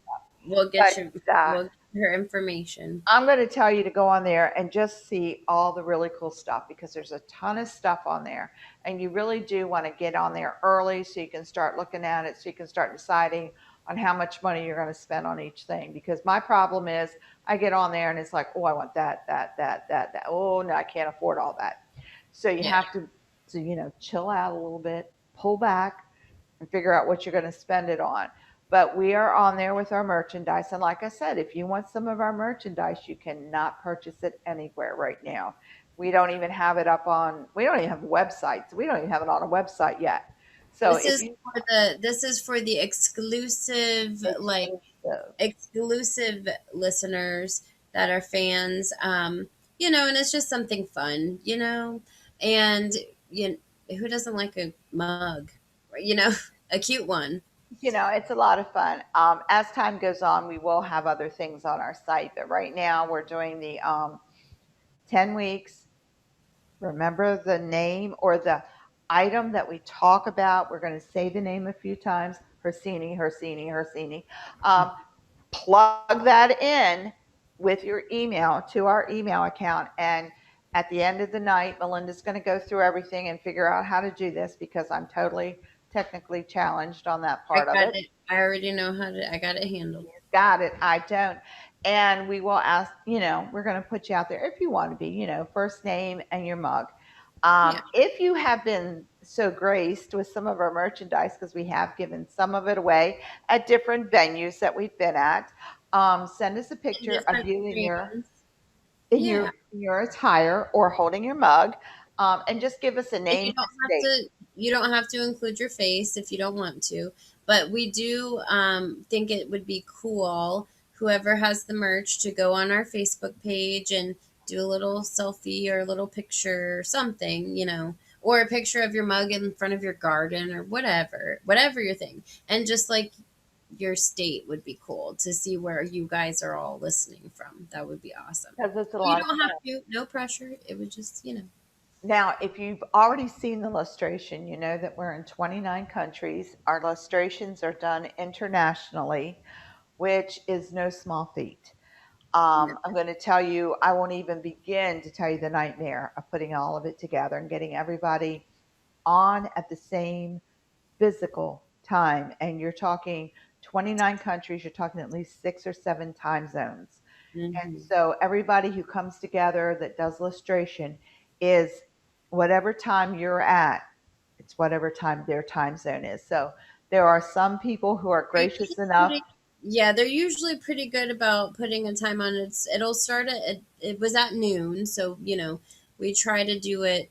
We'll But get you. We'll get her information. I'm going to tell you to go on there and just see all the really cool stuff, because there's a ton of stuff on there. And you really do want to get on there early so you can start looking at it, so you can start deciding on how much money you're going to spend on each thing. Because my problem is I get on there and it's like, oh, I want that, that, that, that, that. Oh, no, I can't afford all that. So you Yeah. have to chill out a little bit, pull back, and figure out what you're going to spend it on. But we are on there with our merchandise. And like I said, if you want some of our merchandise, you cannot purchase it anywhere right now. We don't even have it up on, we don't even have websites. We don't even have it on a website yet. So This if is you for the exclusive, like exclusive, exclusive listeners that are fans. And it's just something fun. And you who doesn't like a mug, you know, a cute one. It's a lot of fun. As time goes on, we will have other things on our site, but right now we're doing the 10 weeks. Remember the name or the item that we talk about. We're going to say the name a few times. Hercini, Hercini, Hercini. Um, Plug that in with your email to our email account. And at the end of the night, Mylinda's going to go through everything and figure out how to do this because I'm totally technically challenged on that I part of got it. it. I already know how to. I got it handled. Got it. I don't. And we will ask, we're going to put you out there if you want to be, first name and your mug. Yeah. If you have been so graced with some of our merchandise, because we have given some of it away at different venues that we've been at, send us a In picture of different you in your brands. in Yeah. your in your attire or holding your mug, and just give us a And name you and don't a have state. to. You don't have to include your face if you don't want to. But we do think it would be cool, whoever has the merch, to go on our Facebook page and do a little selfie or a little picture or something, or a picture of your mug in front of your garden or whatever your thing. And just like your state would be cool to see where you guys are all listening from. That would be awesome. Because it's a You lot of don't have fun. to, no pressure. It would just. Now, if you've already seen the illustration, you know that we're in 29 countries. Our illustrations are done internationally, which is no small feat. No. I'm going to tell you, I won't even begin to tell you the nightmare of putting all of it together and getting everybody on at the same physical time. And you're talking 29 countries, you're talking at least 6 or 7 time zones. And Hmm. so everybody who comes together that does illustration is whatever time you're at, it's whatever time their time zone is. So there are some people who are gracious enough. Yeah, they're usually pretty good about putting a time on it. It'll start it was at noon, so we try to do it,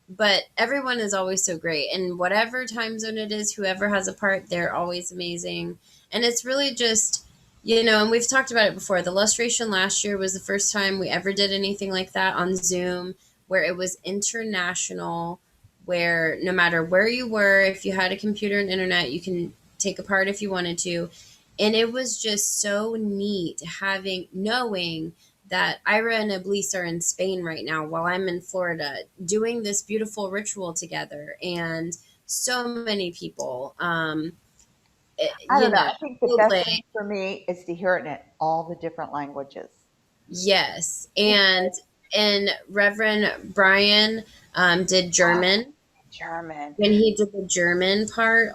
but everyone is always so great. And whatever time zone it is, whoever has a part, they're always amazing. And it's really just, and we've talked about it before. The illustration last year was the first time we ever did anything like that on Zoom, where it was international, where no matter where you were, if you had a computer and internet, you can take a part if you wanted to. And it was just so neat knowing that Ira and Iblis are in Spain right now while I'm in Florida doing this beautiful ritual together. And so many people, I don't know. I think the best thing Chile, for me is to hear it in all the different languages. yes. And Reverend Brian did Oh, German. German. When he did the German part,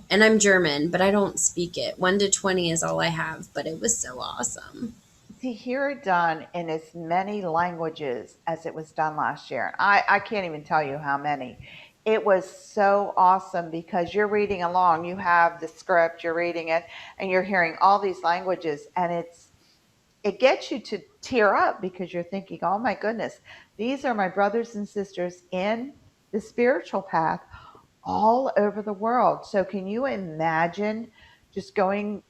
and I'm German, but I don't speak it. 1 to 20 is all I have, but it was so awesome. To hear it done in as many languages as it was done last year. I can't even tell you how many. It was so awesome because you're reading along, you have the script, you're reading it, and you're hearing all these languages, and it gets you to tear up because you're thinking, oh my goodness, these are my brothers and sisters in the spiritual path all over the world. So, can you imagine just going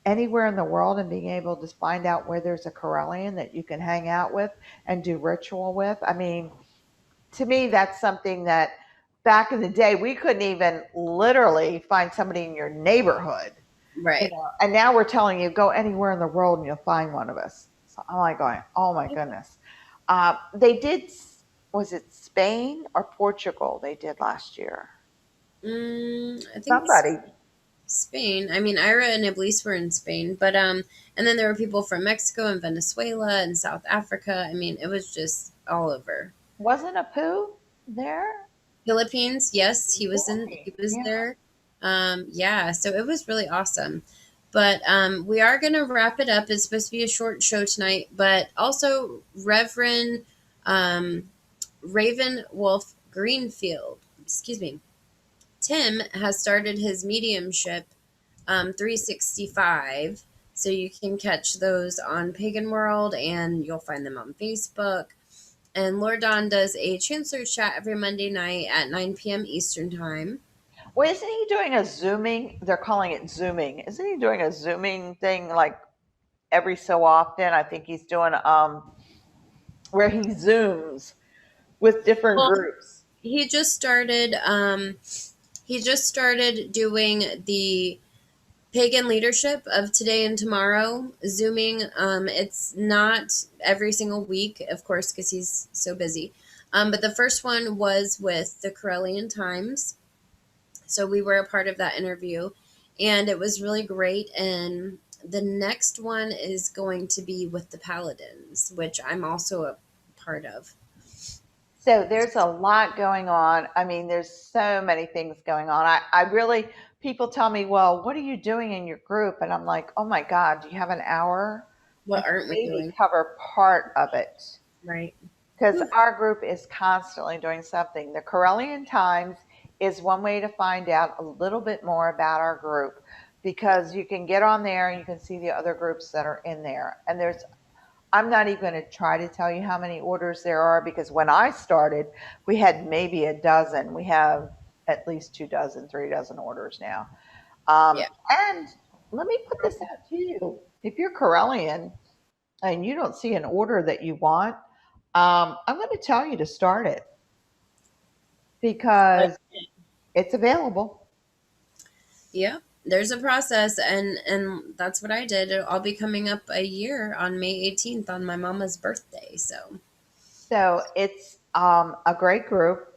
anywhere in the world and being able to find out where there's a Corellian that you can hang out with and do ritual with? I mean, to me, that's something that back in the day we couldn't even literally find somebody in your neighborhood, Right. and now we're telling you go anywhere in the world and you'll find one of us. So I'm like going, oh my goodness. They did, was it Spain or Portugal they did last year? I think Somebody. Spain. I mean, Ira and Iblis were in Spain, but and then there were people from Mexico and Venezuela and South Africa. I mean, it was just all over. Wasn't a poo there? Philippines, yes, he Philippines. was Yeah. there. Yeah, so it was really awesome. But we are gonna wrap it up. It's supposed to be a short show tonight, but also Reverend um, Raven Wolf Greenfield, excuse me, Tim has started his mediumship 365. So you can catch those on Pagan World and you'll find them on Facebook. And Lord Don does a Chancellor's Chat every Monday night at 9 p.m. Eastern Time. Well, isn't he doing a zooming? They're calling it zooming. Isn't he doing a zooming thing like every so often? I think he's doing where he zooms with different Well, groups. he just started doing the pagan leadership of today and tomorrow, Zooming. It's not every single week, of course, because he's so busy. But the first one was with the Corellian Times. So we were a part of that interview, and it was really great. And the next one is going to be with the Paladins, which I'm also a part of. So there's a lot going on. I mean, there's so many things going on. I really, people tell me, well, what are you doing in your group? And I'm like, oh my God, do you have an hour? I What can aren't we maybe doing? cover part of it Right. because Whew. our group is constantly doing something. The Corellian Times is one way to find out a little bit more about our group because you can get on there and you can see the other groups that are in there. And I'm not even going to try to tell you how many orders there are because when I started, we had maybe a dozen. We have at least 2 dozen, 3 dozen orders now. Yeah. And let me put this out to you. If you're Corellian and you don't see an order that you want, I'm going to tell you to start it Like, because it's available. yeah. There's a process, and that's what I did. I'll be coming up a year on May 18th on my mama's birthday. So So it's a great group.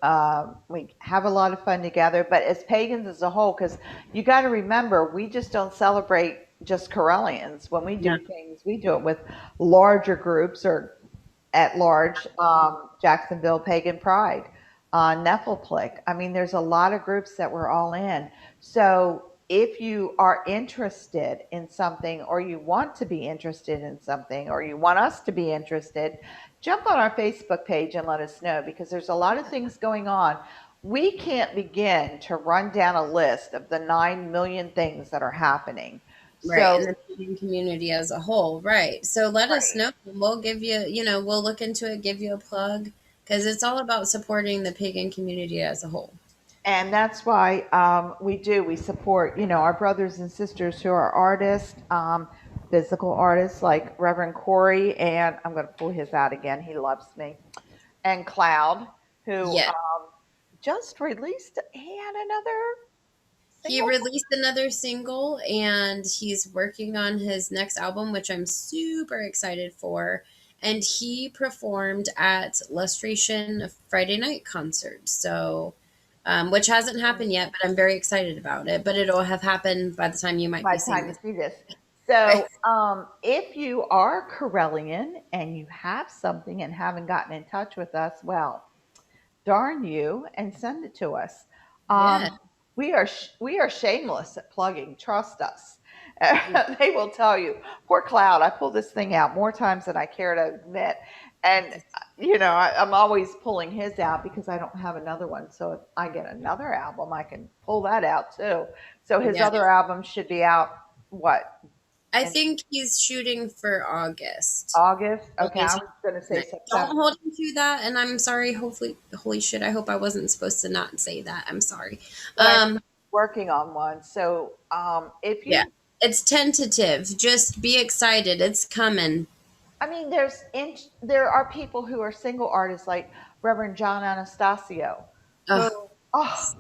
We have a lot of fun together, but as pagans as a whole, because you got to remember, we just don't celebrate just Corellians. When we no. do things, we do it with larger groups or at large, Jacksonville Pagan Pride, Nefelplick. I mean, there's a lot of groups that we're all in. So if you are interested in something, or you want to be interested in something, or you want us to be interested, jump on our Facebook page and let us know because there's a lot of things going on. We can't begin to run down a list of the 9 million things that are happening. Right, in So, the pagan community as a whole, right. So let us right. know. We'll give you, we'll look into it, give you a plug, because it's all about supporting the pagan community as a whole. And that's why we support, our brothers and sisters who are artists, physical artists like Reverend Corey, and I'm going to pull his out again. He loves me. And Cloud, who Yeah. just released, he had another He single. released another single and he's working on his next album, which I'm super excited for. And he performed at Lustration Friday night concert. So, which hasn't happened yet, but I'm very excited about it. But it'll have happened by the time you might By be the seeing time you this. see this. Right. So, if you are Corellian and you have something and haven't gotten in touch with us, well, darn you, and send it to us. Yeah. We are shameless at plugging. Trust us. They will tell you. Poor Cloud. I pull this thing out more times than I care to admit, and I'm always pulling his out because I don't have another one. So if I get another album, I can pull that out too. So his Yeah. other album should be out what I in think he's shooting for August. August? Okay, I August. was going to say Don't September, hold him to that. And I'm sorry. Hopefully, holy shit. I hope I wasn't supposed to not say that. I'm sorry. but I know Um, he's working on one. So if yeah, you it's tentative. Just be excited. It's coming. I mean, there are people who are single artists like Reverend John Anastasio, who, Oh, oh,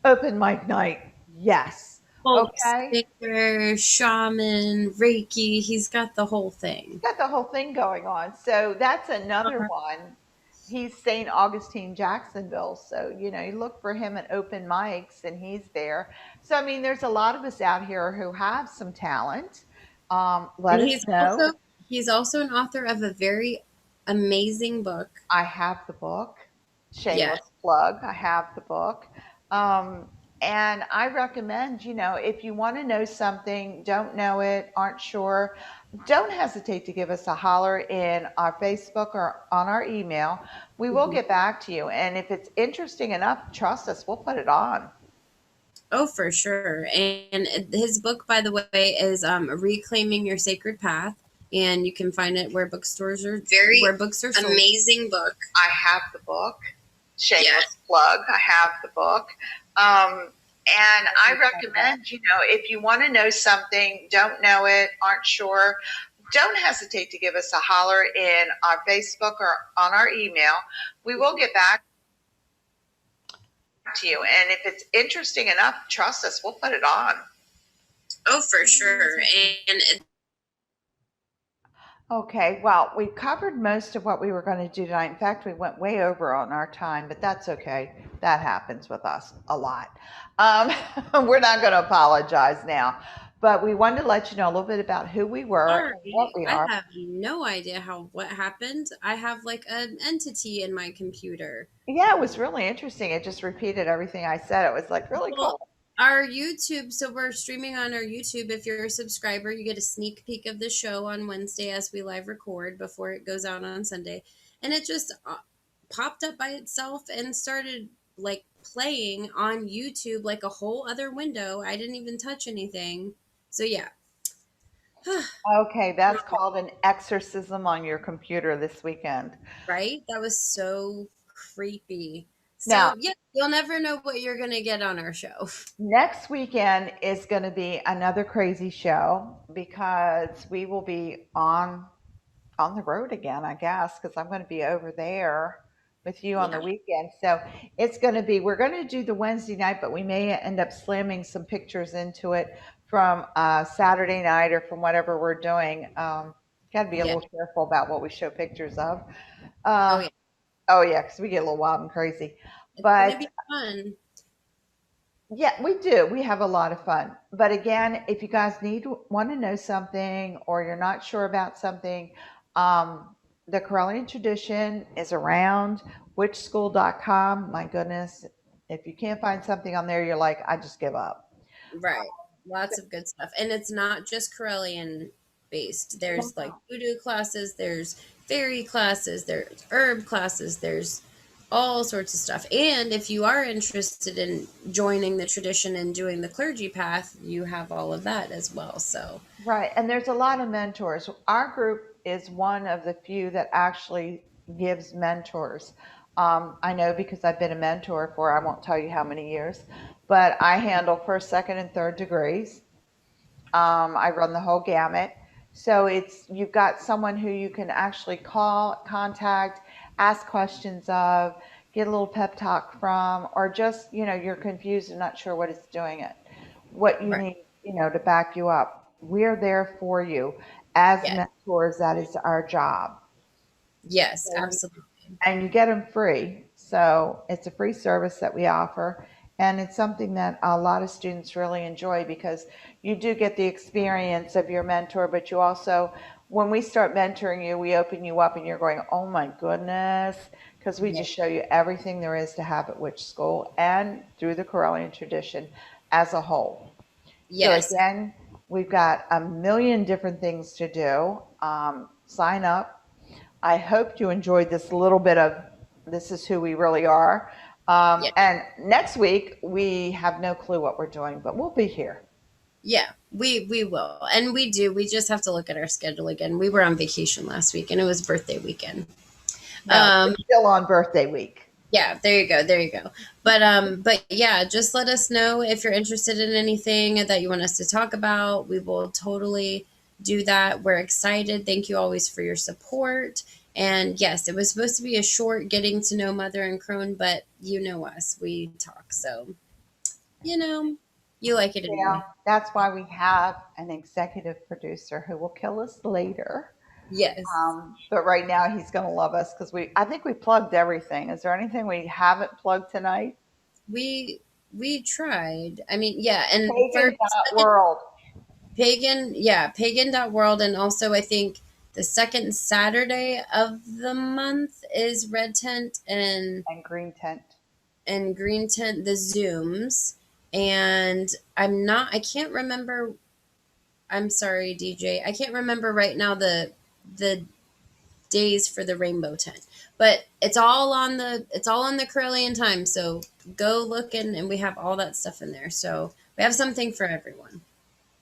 open mic night, yes, folk okay. singer, shaman, Reiki. He's got the whole He's thing. got the whole thing going on. So that's another one. He's St. Augustine, Jacksonville. So, you look for him at open mics and he's there. So, I mean, there's a lot of us out here who have some talent. Let And us know. he's also an author of a very amazing book. I have the book. Yeah. Shameless plug. I have the book. Um, and I recommend, if you want to know something, don't know it, aren't sure, don't hesitate to give us a holler in our Facebook or on our email. We will Mhm. get back to you. And if it's interesting enough, trust us, we'll put it on. Oh, for sure. And his book, by the way, is Reclaiming Your Sacred Path. And you can find it where books are sold. Amazing book. I have the book. Shameless plug. I have the book. And I recommend, if you want to know something, don't know it, aren't sure, don't hesitate to give us a holler in our Facebook or on our email. We will get back to you. And if it's interesting enough, trust us, we'll put it on. Oh, for sure. And Okay, well, we covered most of what we were going to do tonight. In fact, we went way over on our time, but that's okay. That happens with us a lot. Um, we're not going to apologize now, but we wanted to let you know a little bit about who we were and what sorry, we I are. have no idea what happened. I have like an entity in my computer. Yeah, it was really interesting. It just repeated everything I said. It was like really Well, cool. our YouTube, so we're streaming on our YouTube. If you're a subscriber, you get a sneak peek of the show on Wednesday as we live record before it goes out on Sunday. And it just popped up by itself and started like playing on YouTube like a whole other window. I didn't even touch anything. So, yeah. Okay, that's called an exorcism on your computer this weekend. Right? That was so creepy. Now, So, yeah, you'll never know what you're going to get on our show. next weekend is going to be another crazy show because we will be on the road again, I guess, because I'm going to be over there with you on the Yeah. weekend. So it's going to be, we're going to do the Wednesday night, but we may end up slamming some pictures into it from Saturday night or from whatever we're doing. Got to be a Yeah. little careful about what we show pictures of. Oh, Uh, yeah. oh, yeah, because we get a little wild and crazy. It's going to But be fun. yeah, we do. We have a lot of fun. But again, if you guys want to know something or you're not sure about something, the Corellian tradition is around witchschool.com. My goodness, if you can't find something on there, you're like, I just give up. Right. Lots of good stuff. And it's not just Corellian based. There's like voodoo classes, there's fairy classes, there's herb classes, there's all sorts of stuff. And if you are interested in joining the tradition and doing the clergy path, you have all of that as well. So, Right. And there's a lot of mentors. Our group is one of the few that actually gives mentors. I know because I've been a mentor for, I won't tell you how many years, but I handle first, second, and third degrees. I run the whole gamut. So it's you've got someone who you can actually call, contact, ask questions of, get a little pep talk from, or just, you're confused and not sure what it's doing it, what you right. need, to back you up. We're there for you as Yes. mentors. That is our job. Yes, So absolutely. and you get them free. So it's a free service that we offer. And it's something that a lot of students really enjoy because you do get the experience of your mentor, but you also, when we start mentoring you, we open you up and you're going, oh my goodness, because we Yeah. just show you everything there is to have at Witch School and through the Corellian tradition as a whole. So Yes. again, we've got a million different things to do. Sign up. I hope you enjoyed this little bit of this is who we really are. Yeah. And next week, we have no clue what we're doing, but we'll be here. Yeah, we will. And we do. We just have to look at our schedule again. We were on vacation last week and it was birthday weekend. No, we're Um still on birthday week. yeah, there you go. There you go. But yeah, just let us know if you're interested in anything that you want us to talk about. We will totally do that. We're excited. Thank you always for your support. And yes, it was supposed to be a short getting to know Mother and Crone, but you know us. We talk. So, you know, you like it Yeah, anyway. that's why we have an executive producer who will kill us later. Yes. But right now, he's going to love us because I think we plugged everything. Is there anything we haven't plugged tonight? We tried. I mean, yeah, and for second Pagan.world pagan, yeah, pagan.world, and also I think the second Saturday of the month is red tent and green tent. and green tent the Zooms. And I can't remember. I'm sorry, DJ. I can't remember right now the days for the rainbow tent. But it's all on the Corellian time. So go look and we have all that stuff in there. So we have something for everyone.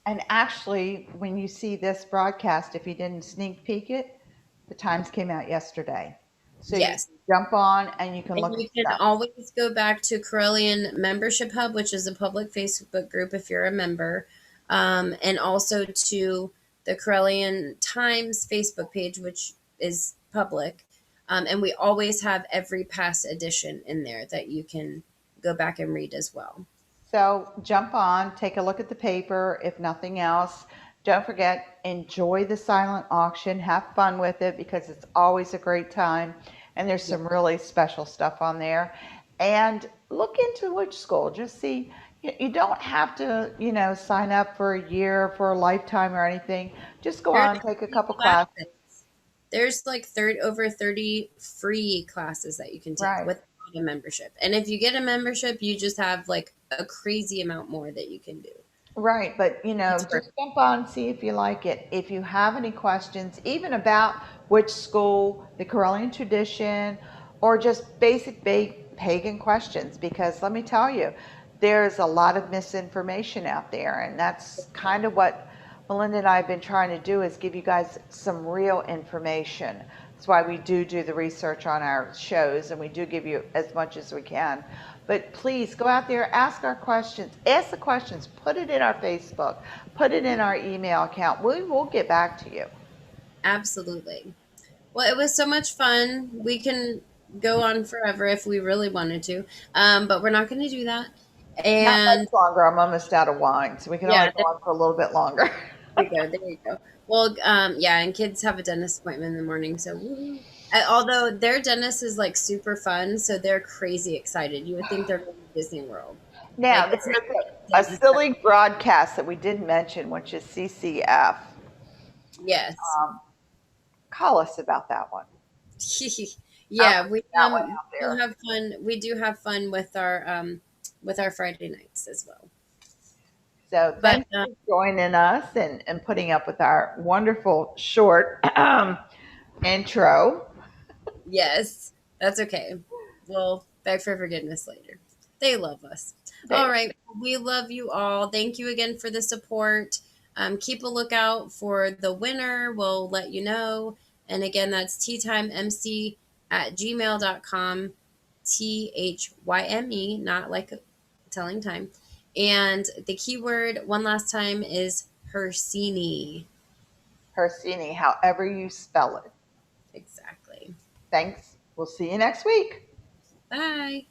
And actually, when you see this broadcast, if you didn't sneak peek it, the times came out yesterday. So you Yes. can jump on and you can And look at you can stuff. always go back to Corellian Membership Hub, which is a public Facebook group if you're a member, and also to the Corellian Times Facebook page, which is public. And we always have every past edition in there that you can go back and read as well. So jump on, take a look at the paper. If nothing else, don't forget, enjoy the silent auction. Have fun with it because it's always a great time. And there's Yeah. some really special stuff on there. And look into which school. Just see, you don't have to, sign up for a year, for a lifetime or anything. Just go There's on, take a free couple classes. classes. There's like over 30 free classes that you can take Right. without a membership. And if you get a membership, you just have like a crazy amount more that you can do. Right, but It's worth just jump on, see if you like it. If you have any questions, even about which school, the Corellian tradition, or just basic pagan questions, because let me tell you, there's a lot of misinformation out there, and that's kind of what Melinda and I have been trying to do is give you guys some real information. That's why we do the research on our shows, and we do give you as much as we can. But please go out there, ask our questions, ask the questions, put it in our Facebook, put it in our email account. We will get back to you. Absolutely. Well, it was so much fun. We can go on forever if we really wanted to, but we're not going to do that. Not And much longer. I'm almost out of wine, so we can only yeah, go on for a little bit longer. there you go. There you go. Well, yeah, and kids have a dentist appointment in the morning, so woo. Although their dentist is like super fun, so they're crazy excited. You would think they're going to Disney World. Like Now, it's there not is like a dentist. silly broadcast that we didn't mention, which is CCF. Yes. Um, Call us about that one. I'll Yeah, put we that one out do there. have fun. We do have fun with our Friday nights as well. So But thanks for joining us and putting up with our wonderful short intro. yes, that's okay. We'll beg for forgiveness later. They love us. All They right. We love you all. Thank you again for the support. Keep a lookout for the winner. We'll let you know. And again, that's teatimemc@gmail.com. THYME, not like telling time. And the keyword one last time is Hercini. Hercini, however you spell it. Exactly. Thanks. We'll see you next week. Bye.